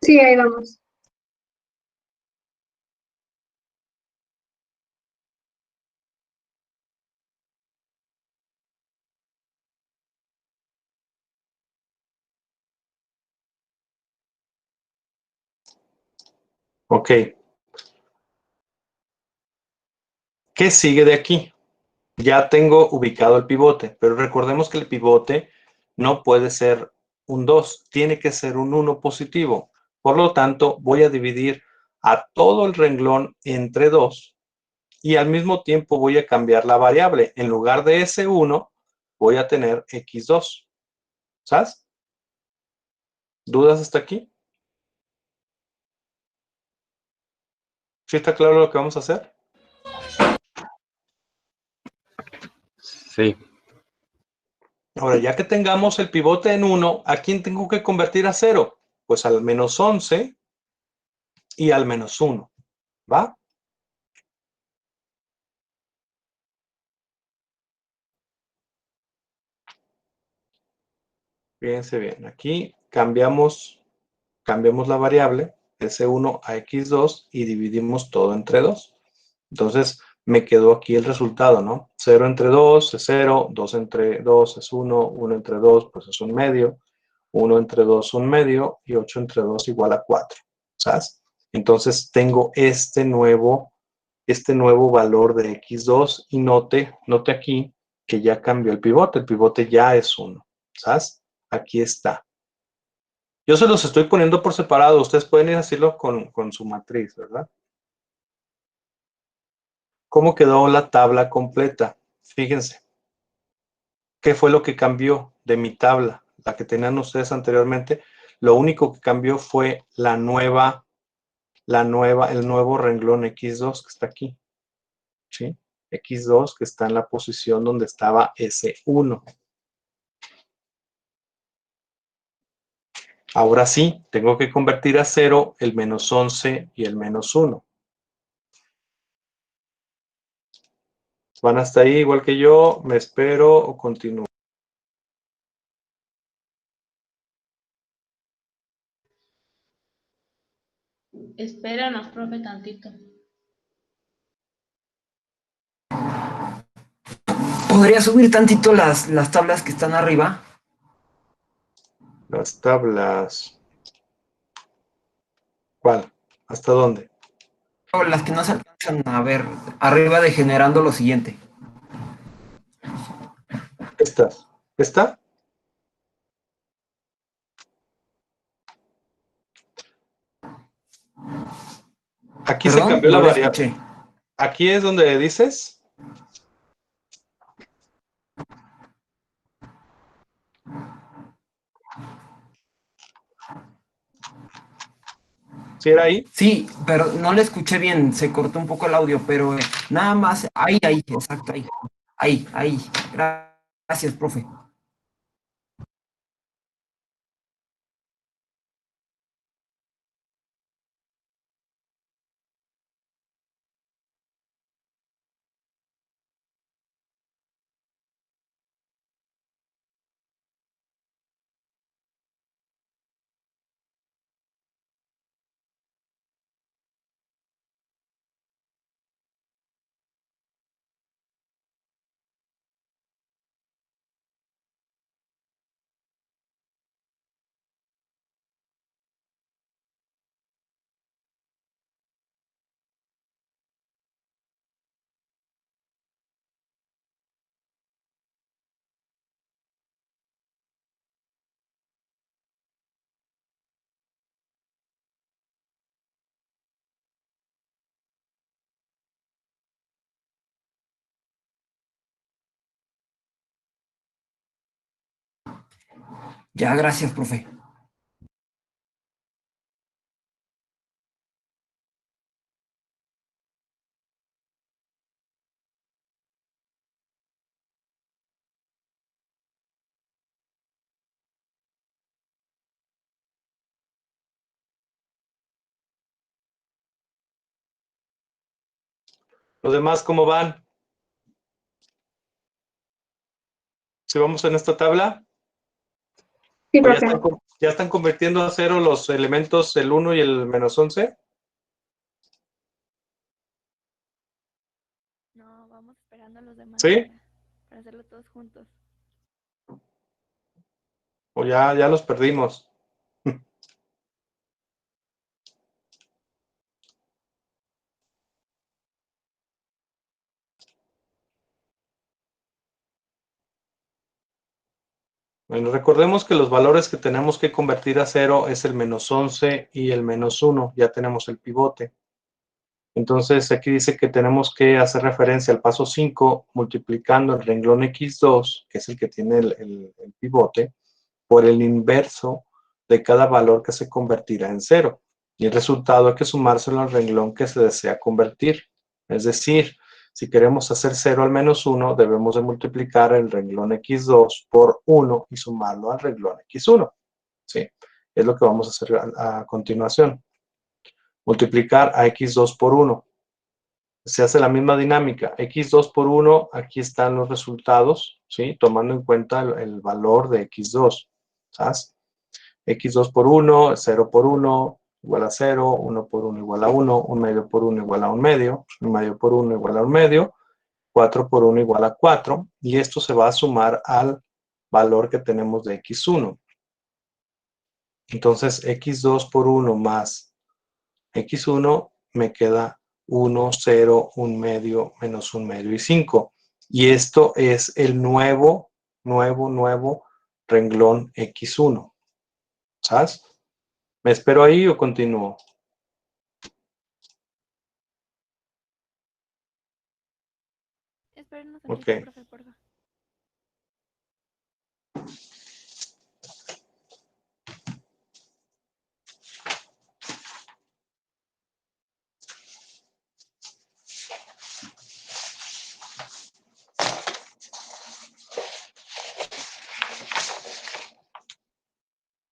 Sí, ahí vamos. Ok. ¿Qué sigue de aquí? Ya tengo ubicado el pivote, pero recordemos que el pivote no puede ser un 2, tiene que ser un 1 positivo. Por lo tanto, voy a dividir a todo el renglón entre 2 y al mismo tiempo voy a cambiar la variable. En lugar de ese 1, voy a tener x2. ¿Sabes? ¿Dudas hasta aquí? ¿Sí está claro lo que vamos a hacer? Sí. Ahora, ya que tengamos el pivote en 1, ¿a quién tengo que convertir a 0? Pues al -11 y al -1. ¿Va? Fíjense bien, aquí cambiamos la variable S1 a X2 y dividimos todo entre 2. Entonces me quedó aquí el resultado, ¿no? 0 entre 2 es 0, 2 entre 2 es 1, 1 entre 2 pues es un medio, 1 entre 2 un medio y 8 entre 2 igual a 4, ¿sabes? Entonces tengo este nuevo valor de X2 y note aquí que ya cambió el pivote ya es 1, ¿sabes? Aquí está. Yo se los estoy poniendo por separado. Ustedes pueden ir a hacerlo con su matriz, ¿verdad? ¿Cómo quedó la tabla completa? Fíjense. ¿Qué fue lo que cambió de mi tabla? La que tenían ustedes anteriormente. Lo único que cambió fue el nuevo renglón X2 que está aquí. ¿Sí? X2 que está en la posición donde estaba S1. Ahora sí, tengo que convertir a 0 el -11 y el -1. ¿Van hasta ahí igual que yo? ¿Me espero o continúo? Espéranos, profe, tantito. ¿Podría subir tantito las tablas que están arriba? Las tablas. ¿Cuál? ¿Hasta dónde? O las que no se alcanzan a ver arriba de generando lo siguiente. Estas. ¿Esta? Aquí se Perdón, cambió la no le variable. escuché. Aquí es donde dices. ¿Sí era ahí? Sí, pero no le escuché bien, se cortó un poco el audio, pero nada más, ahí, exacto, ahí. Gracias, profe. Ya, gracias, profe. ¿Los demás cómo van? ¿Si vamos en esta tabla? Sí, ¿O profe. ya están convirtiendo a cero los elementos el 1 y el -11? No, vamos esperando a los demás ¿Sí? para hacerlo todos juntos. ¿O ya los perdimos? Bueno, recordemos que los valores que tenemos que convertir a cero es el -11 y el -1. Ya tenemos el pivote. Entonces, aquí dice que tenemos que hacer referencia al paso 5 multiplicando el renglón x2, que es el que tiene el pivote, por el inverso de cada valor que se convertirá en cero. Y el resultado hay que sumárselo al renglón que se desea convertir. Es decir, si queremos hacer 0 al -1, debemos de multiplicar el renglón x2 por 1 y sumarlo al renglón x1. ¿Sí? Es lo que vamos a hacer a continuación. Multiplicar a x2 por 1. Se hace la misma dinámica. X2 por 1, aquí están los resultados, ¿sí? Tomando en cuenta el valor de x2. ¿Sabes? X2 por 1, 0 por 1, igual a 0, 1 por 1 igual a 1, 1 medio por 1 igual a 1 medio, 1 medio por 1 igual a 1 medio, 4 por 1 igual a 4, y esto se va a sumar al valor que tenemos de x1. Entonces, x2 por 1 más x1 me queda 1, 0, 1 medio, menos 1 medio y 5. Y esto es el nuevo renglón x1. ¿Sabes? ¿Me espero ahí o continúo? Espérenos Ok. tantito, profe, por favor.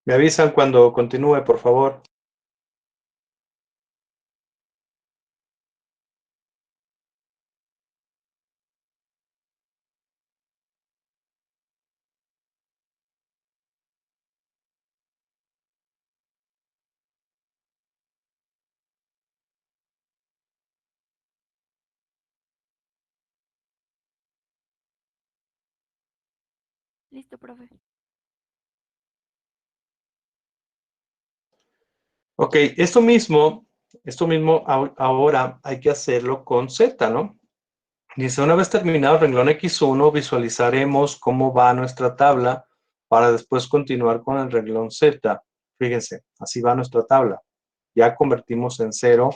Me avisan cuando continúe, por favor. Listo, profe. Ok, esto mismo ahora hay que hacerlo con Z, ¿no? Dice, una vez terminado el renglón X1, visualizaremos cómo va nuestra tabla para después continuar con el renglón Z. Fíjense, así va nuestra tabla. Ya convertimos en 0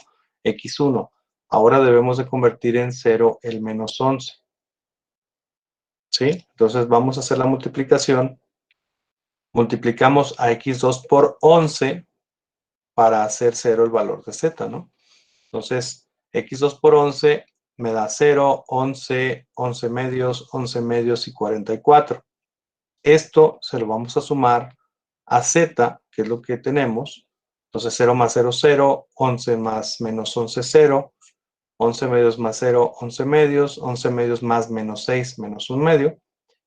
X1. Ahora debemos de convertir en 0 el -11. ¿Sí? Entonces vamos a hacer la multiplicación. Multiplicamos a X2 por 11 para hacer 0 el valor de Z, ¿no? Entonces, x2 por 11 me da 0, 11, 11 medios y 44. Esto se lo vamos a sumar a z, que es lo que tenemos. Entonces, 0 más 0, 0, 11 más menos 11, 0, 11 medios más 0, 11 medios, 11 medios más menos 6, menos 1 medio,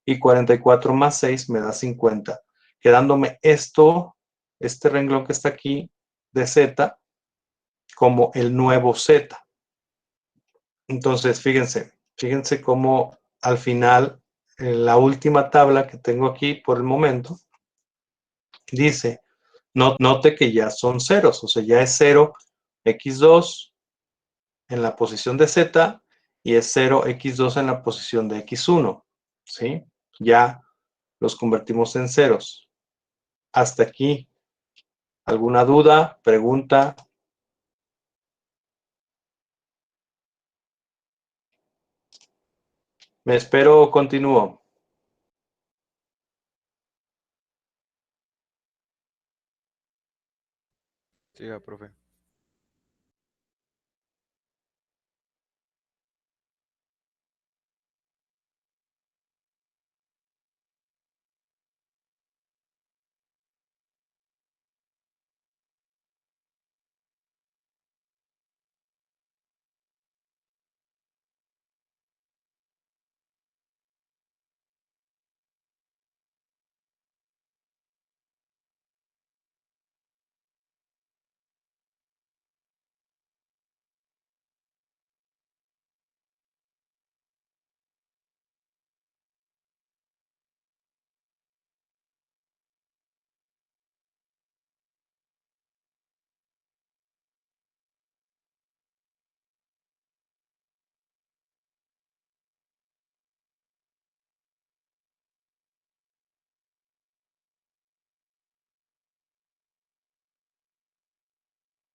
y 44 más 6 me da 50, quedándome este renglón que está aquí de z, como el nuevo z. Entonces, fíjense cómo al final, en la última tabla que tengo aquí por el momento, dice, note que ya son ceros, o sea, ya es 0 x2 en la posición de z y es 0 x2 en la posición de x1, ¿sí? Ya los convertimos en ceros. Hasta aquí, ¿alguna duda, pregunta? ¿Me espero o continúo? Siga, profe.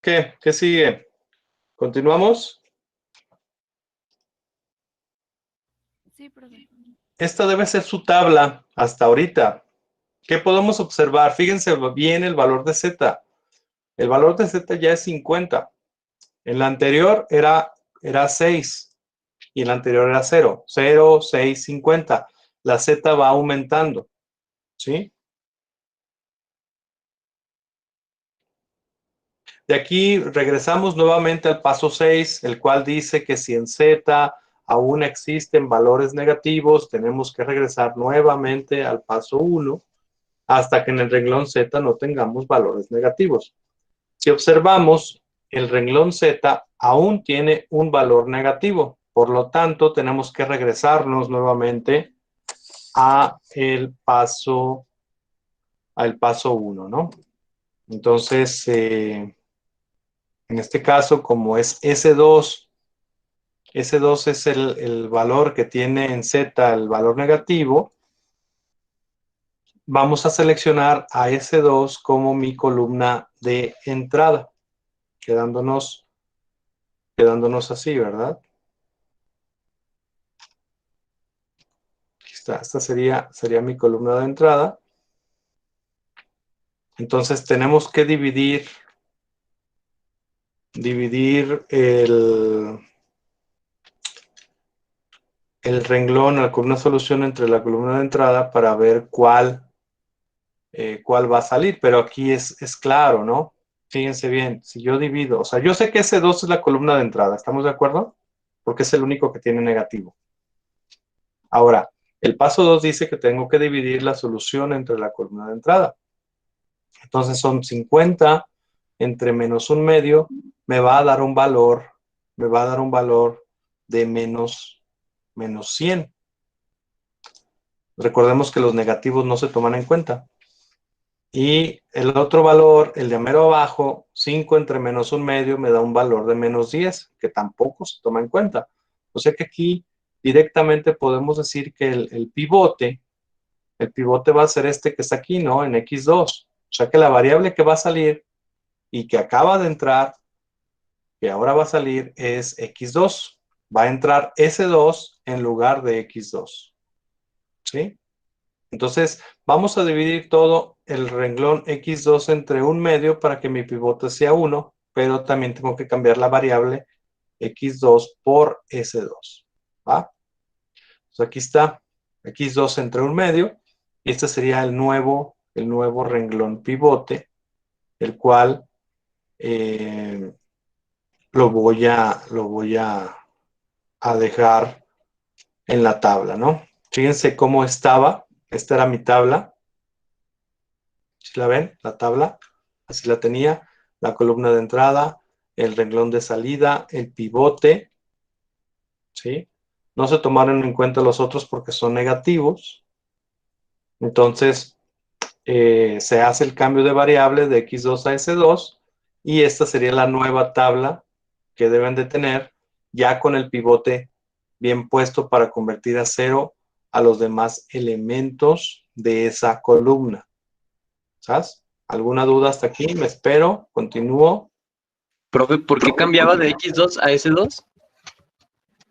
¿Qué? ¿Qué sigue? ¿Continuamos? Sí, profe. Esta debe ser su tabla hasta ahorita. ¿Qué podemos observar? Fíjense bien el valor de Z. El valor de Z ya es 50. En la anterior era 6 y en la anterior era 0. 0, 6, 50. La Z va aumentando. ¿Sí? De aquí regresamos nuevamente al paso 6, el cual dice que si en Z aún existen valores negativos, tenemos que regresar nuevamente al paso 1 hasta que en el renglón Z no tengamos valores negativos. Si observamos, el renglón Z aún tiene un valor negativo. Por lo tanto, tenemos que regresarnos nuevamente al paso 1, ¿no? Entonces, en este caso, como es S2 es el valor que tiene en Z el valor negativo, vamos a seleccionar a S2 como mi columna de entrada, quedándonos así, ¿verdad? Aquí está, esta sería mi columna de entrada. Entonces tenemos que dividir el renglón, la columna solución entre la columna de entrada para ver cuál va a salir, pero aquí es claro, ¿no? Fíjense bien, si yo divido, o sea, yo sé que S2 es la columna de entrada, ¿estamos de acuerdo? Porque es el único que tiene negativo. Ahora, el paso 2 dice que tengo que dividir la solución entre la columna de entrada. Entonces son 50 entre menos un medio, me va a dar un valor de menos 100. Recordemos que los negativos no se toman en cuenta. Y el otro valor, el de mero abajo, 5 entre menos un medio, me da un valor de menos 10, que tampoco se toma en cuenta. O sea que aquí directamente podemos decir que el pivote va a ser este que está aquí, ¿no? En X2. O sea que la variable que va a salir y que acaba de entrar, que ahora va a salir, es X2. Va a entrar S2 en lugar de X2. ¿Sí? Entonces, vamos a dividir todo el renglón X2 entre un medio para que mi pivote sea 1, pero también tengo que cambiar la variable X2 por S2. ¿Va? Entonces, aquí está X2 entre un medio, y este sería el nuevo renglón pivote, el cual lo voy a dejar en la tabla, ¿no? Fíjense cómo estaba. Esta era mi tabla. ¿Sí la ven? La tabla. Así la tenía. La columna de entrada, el renglón de salida, el pivote. ¿Sí? No se tomaron en cuenta los otros porque son negativos. Entonces, se hace el cambio de variable de X2 a S2 y esta sería la nueva tabla que deben de tener ya con el pivote bien puesto para convertir a 0 a los demás elementos de esa columna. ¿Sabes? ¿Alguna duda hasta aquí? Me espero, continúo. Profe, ¿por qué cambiaba de X2 a S2?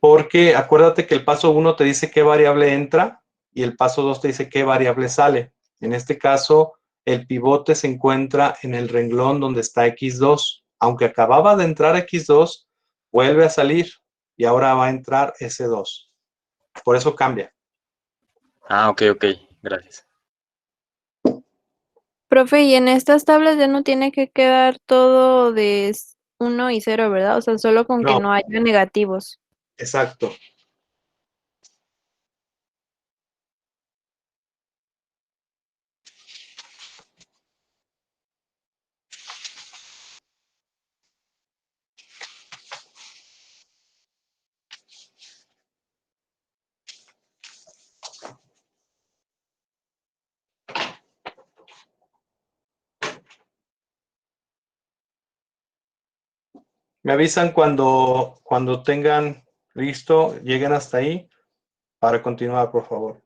Porque acuérdate que el paso 1 te dice qué variable entra y el paso 2 te dice qué variable sale. En este caso, el pivote se encuentra en el renglón donde está X2. Aunque acababa de entrar X2, vuelve a salir y ahora va a entrar S2. Por eso cambia. Ah, ok, gracias. Profe, y en estas tablas ya no tiene que quedar todo de 1 y 0, ¿verdad? O sea, solo con que No. no haya negativos. Exacto. Me avisan cuando tengan listo, lleguen hasta ahí para continuar, por favor.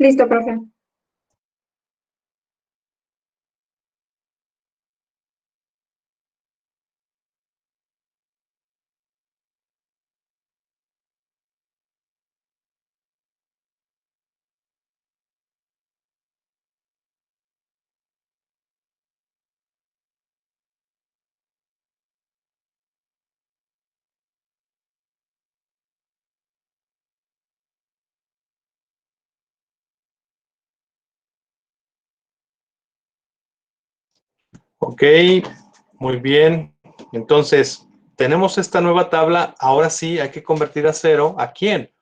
Listo, profe. Ok, muy bien. Entonces, tenemos esta nueva tabla. Ahora sí hay que convertir a 0. ¿A quién?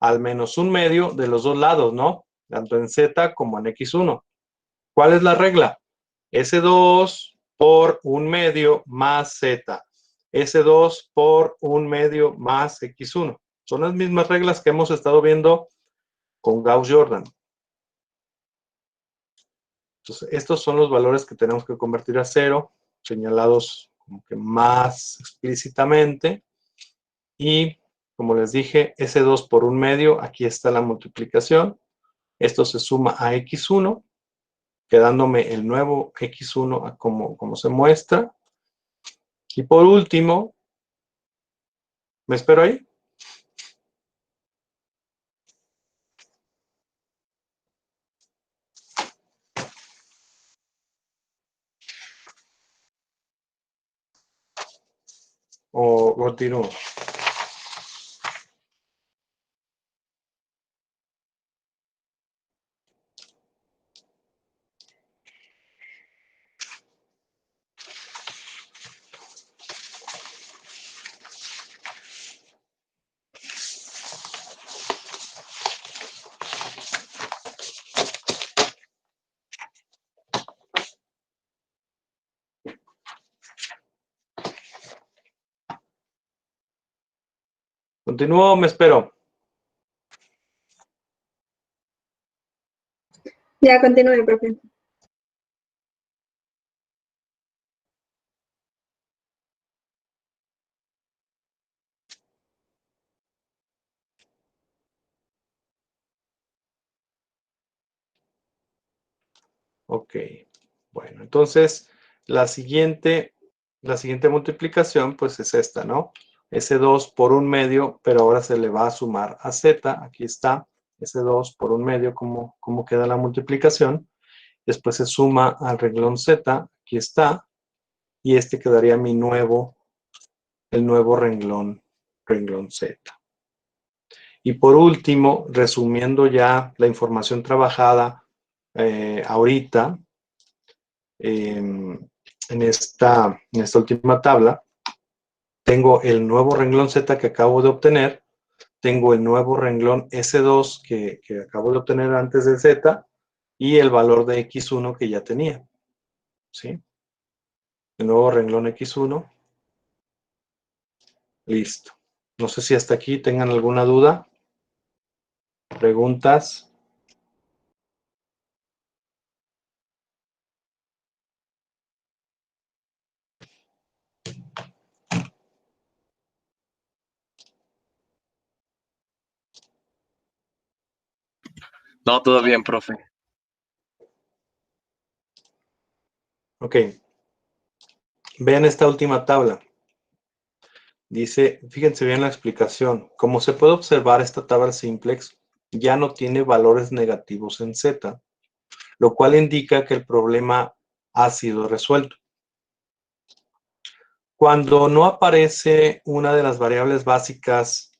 Al menos un medio de los dos lados, ¿no? Tanto en Z como en X1. ¿Cuál es la regla? S2 por un medio más Z. S2 por un medio más X1. Son las mismas reglas que hemos estado viendo con Gauss-Jordan. Entonces, estos son los valores que tenemos que convertir a 0, señalados como que más explícitamente. Y, como les dije, S2 por un medio, aquí está la multiplicación. Esto se suma a X1, quedándome el nuevo X1 como se muestra. Y por último, ¿me espero ahí? ¿O continúo? ¿Continúo o me espero? Ya, continúe, profe. Ok. Bueno, entonces la siguiente multiplicación pues es esta, ¿no? S2 por un medio, pero ahora se le va a sumar a Z. Aquí está. S2 por un medio, ¿cómo queda la multiplicación? Después se suma al renglón Z. Aquí está. Y este quedaría el nuevo renglón Z. Y por último, resumiendo ya la información trabajada ahorita, en esta última tabla, tengo el nuevo renglón Z que acabo de obtener, tengo el nuevo renglón S2 que acabo de obtener antes de Z y el valor de X1 que ya tenía. ¿Sí? El nuevo renglón X1, Listo. No sé si hasta aquí tengan alguna duda, preguntas. No, todo bien, profe. Ok. Vean esta última tabla. Dice, fíjense bien la explicación. Como se puede observar, esta tabla simplex ya no tiene valores negativos en Z, lo cual indica que el problema ha sido resuelto. Cuando no aparece una de las variables básicas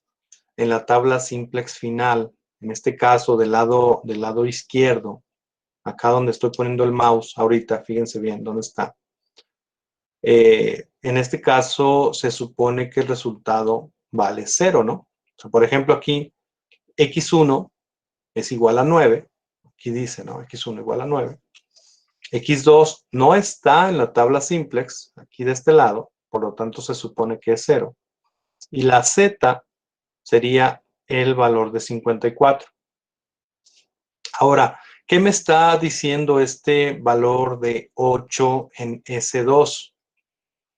en la tabla simplex final, en este caso del lado izquierdo, acá donde estoy poniendo el mouse ahorita, fíjense bien dónde está. En este caso se supone que el resultado vale 0, ¿no? O sea, por ejemplo, aquí x1 es igual a 9. Aquí dice, ¿no? x1 igual a 9. x2 no está en la tabla simplex, aquí de este lado, por lo tanto se supone que es 0. Y la z sería el valor de 54. Ahora, ¿qué me está diciendo este valor de 8 en S2?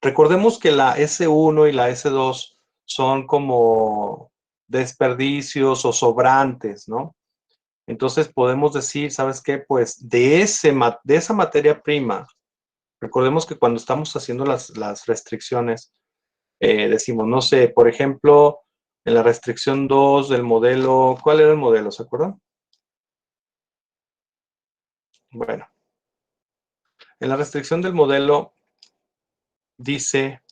Recordemos que la S1 y la S2 son como desperdicios o sobrantes, ¿no? Entonces podemos decir, ¿sabes qué? Pues de esa materia prima, recordemos que cuando estamos haciendo las restricciones, decimos, no sé, por ejemplo, en la restricción 2 del modelo, ¿cuál era el modelo? ¿Se acuerdan? Bueno, en la restricción del modelo dice,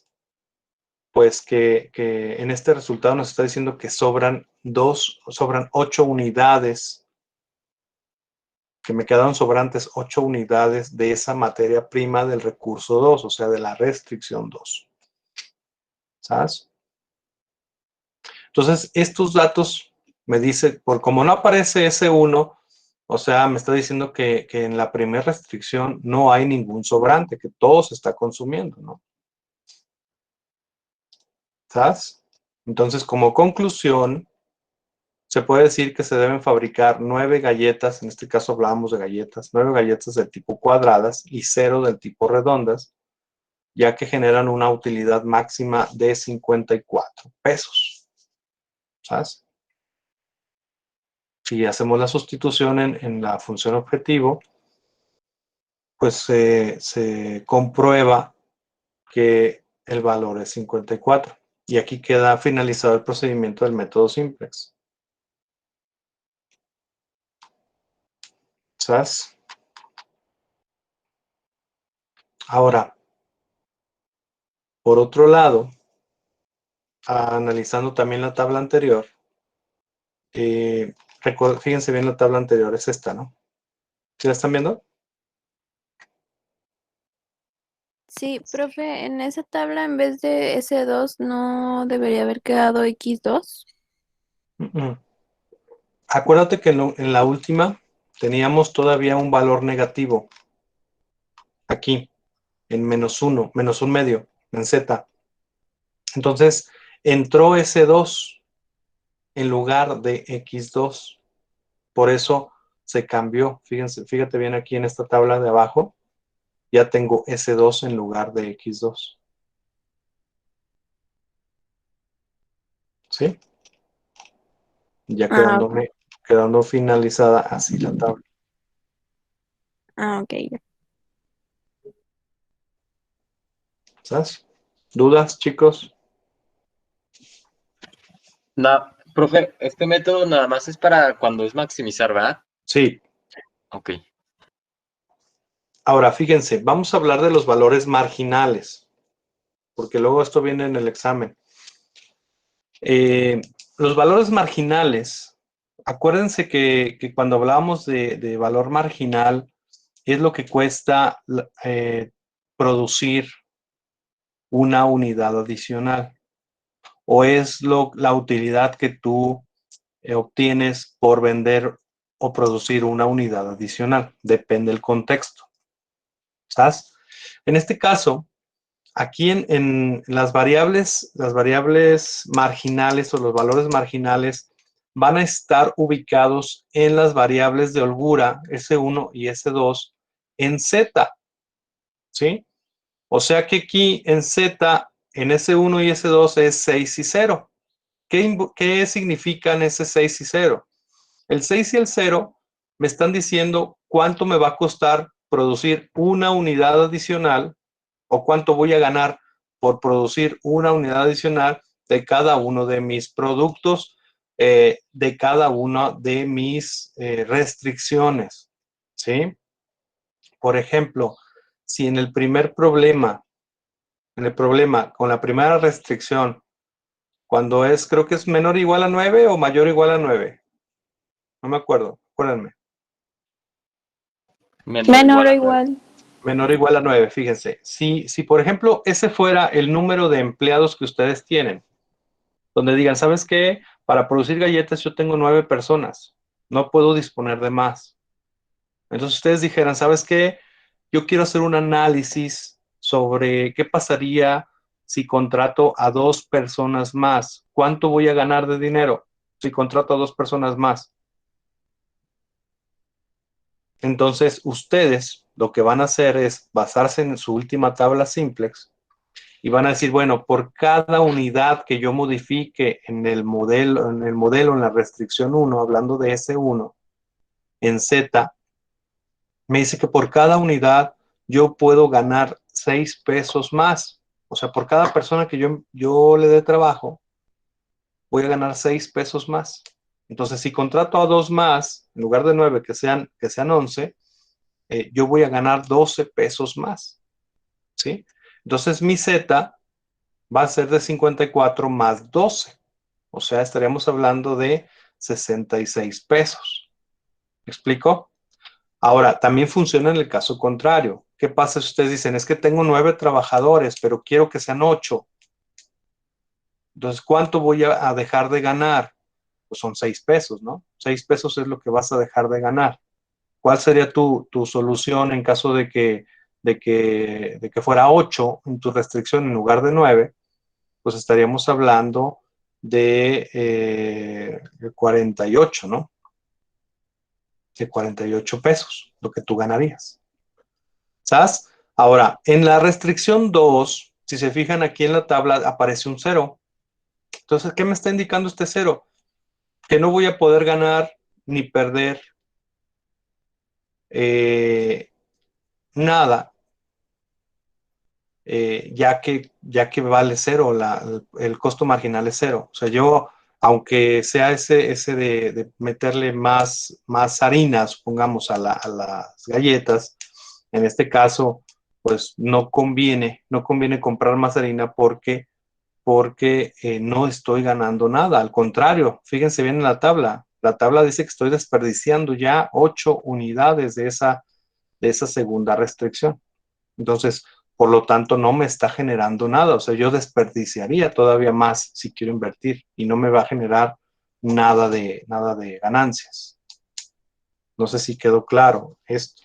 pues que en este resultado nos está diciendo que sobran 8 unidades, que me quedaron sobrantes 8 unidades de esa materia prima del recurso 2, o sea, de la restricción 2. ¿Sabes? Entonces, estos datos me dice, por como no aparece S1, o sea, me está diciendo que en la primera restricción no hay ningún sobrante, que todo se está consumiendo, ¿no? ¿Sabes? Entonces, como conclusión, se puede decir que se deben fabricar 9 galletas, en este caso hablábamos de galletas, 9 galletas del tipo cuadradas y 0 del tipo redondas, ya que generan una utilidad máxima de 54 pesos. ¿Sabes? Si hacemos la sustitución en la función objetivo, pues se comprueba que el valor es 54. Y aquí queda finalizado el procedimiento del método simplex. ¿Sabes? Ahora, por otro lado, analizando también la tabla anterior, fíjense bien la tabla anterior, es esta, ¿no? ¿Sí la están viendo? Sí, profe, en esa tabla en vez de S2 no debería haber quedado X2. Acuérdate que en la última teníamos todavía un valor negativo. Aquí, en -1, -1/2, en Z. Entonces, entró S2 en lugar de X2. Por eso se cambió. Fíjate bien aquí en esta tabla de abajo. Ya tengo S2 en lugar de X2. ¿Sí? Ya Ok. quedando finalizada así la tabla. Ok, ya. ¿Sabes? ¿Dudas, chicos? Profe, este método nada más es para cuando es maximizar, ¿verdad? Sí. Ok. Ahora, fíjense, vamos a hablar de los valores marginales, porque luego esto viene en el examen. Los valores marginales, acuérdense que cuando hablábamos de valor marginal, es lo que cuesta producir una unidad adicional, o es la utilidad que tú obtienes por vender o producir una unidad adicional, depende del contexto. ¿Sabes? En este caso, aquí en las variables marginales o los valores marginales van a estar ubicados en las variables de holgura S1 y S2 en Z, ¿sí? O sea que aquí en Z, en S1 y S2 es 6 y 0. ¿Qué significan ese 6 y 0? El 6 y el 0 me están diciendo cuánto me va a costar producir una unidad adicional o cuánto voy a ganar por producir una unidad adicional de cada uno de mis productos, de cada una de mis restricciones, ¿sí? Por ejemplo, si en el primer problema, con la primera restricción, cuando es, creo que es menor o igual a 9 o mayor o igual a 9, no me acuerdo, acuérdenme. Menor o igual. Menor o igual a 9, fíjense. Si, por ejemplo, ese fuera el número de empleados que ustedes tienen, donde digan, ¿sabes qué? Para producir galletas yo tengo 9 personas, no puedo disponer de más. Entonces ustedes dijeran, ¿sabes qué? Yo quiero hacer un análisis sobre qué pasaría si contrato a 2 personas más. ¿Cuánto voy a ganar de dinero si contrato a 2 personas más? Entonces, ustedes lo que van a hacer es basarse en su última tabla simplex y van a decir, bueno, por cada unidad que yo modifique en el modelo, en la restricción 1, hablando de S1, en Z, me dice que por cada unidad yo puedo ganar 6 pesos más. O sea, por cada persona que yo le dé trabajo, voy a ganar 6 pesos más. Entonces, si contrato a 2 más, en lugar de 9, que sean 11, yo voy a ganar 12 pesos más, ¿sí? Entonces mi Z va a ser de 54 más 12, o sea, estaríamos hablando de 66 pesos. ¿Me explico? Ahora, también funciona en el caso contrario. ¿Qué pasa si ustedes dicen, es que tengo 9 trabajadores, pero quiero que sean 8? Entonces, ¿cuánto voy a dejar de ganar? Pues son 6 pesos, ¿no? 6 pesos es lo que vas a dejar de ganar. ¿Cuál sería tu solución en caso de que fuera 8 en tu restricción en lugar de 9? Pues estaríamos hablando de 48, ¿no? De 48 pesos, lo que tú ganarías. ¿Sabes? Ahora, en la restricción 2, si se fijan aquí en la tabla, aparece un 0. Entonces, ¿qué me está indicando este 0? Que no voy a poder ganar ni perder nada, ya que vale 0, el costo marginal es 0. O sea, yo, aunque sea ese de meterle más harina, supongamos, a las galletas, en este caso, pues no conviene comprar más harina porque no estoy ganando nada. Al contrario, fíjense bien en la tabla. La tabla dice que estoy desperdiciando ya 8 unidades de esa segunda restricción. Entonces, por lo tanto, no me está generando nada. O sea, yo desperdiciaría todavía más si quiero invertir y no me va a generar nada de ganancias. No sé si quedó claro esto.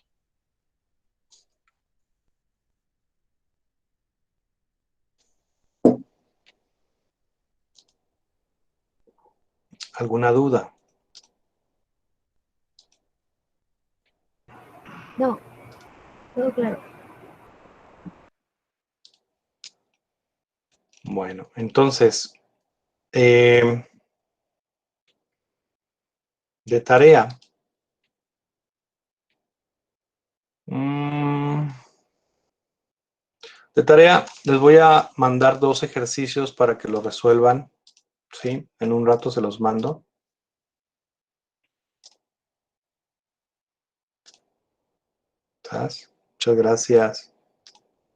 ¿Alguna duda? No, todo claro. Bueno, entonces, de tarea. De tarea, les voy a mandar 2 ejercicios para que lo resuelvan, ¿sí? En un rato se los mando. ¿Sabes? Muchas gracias.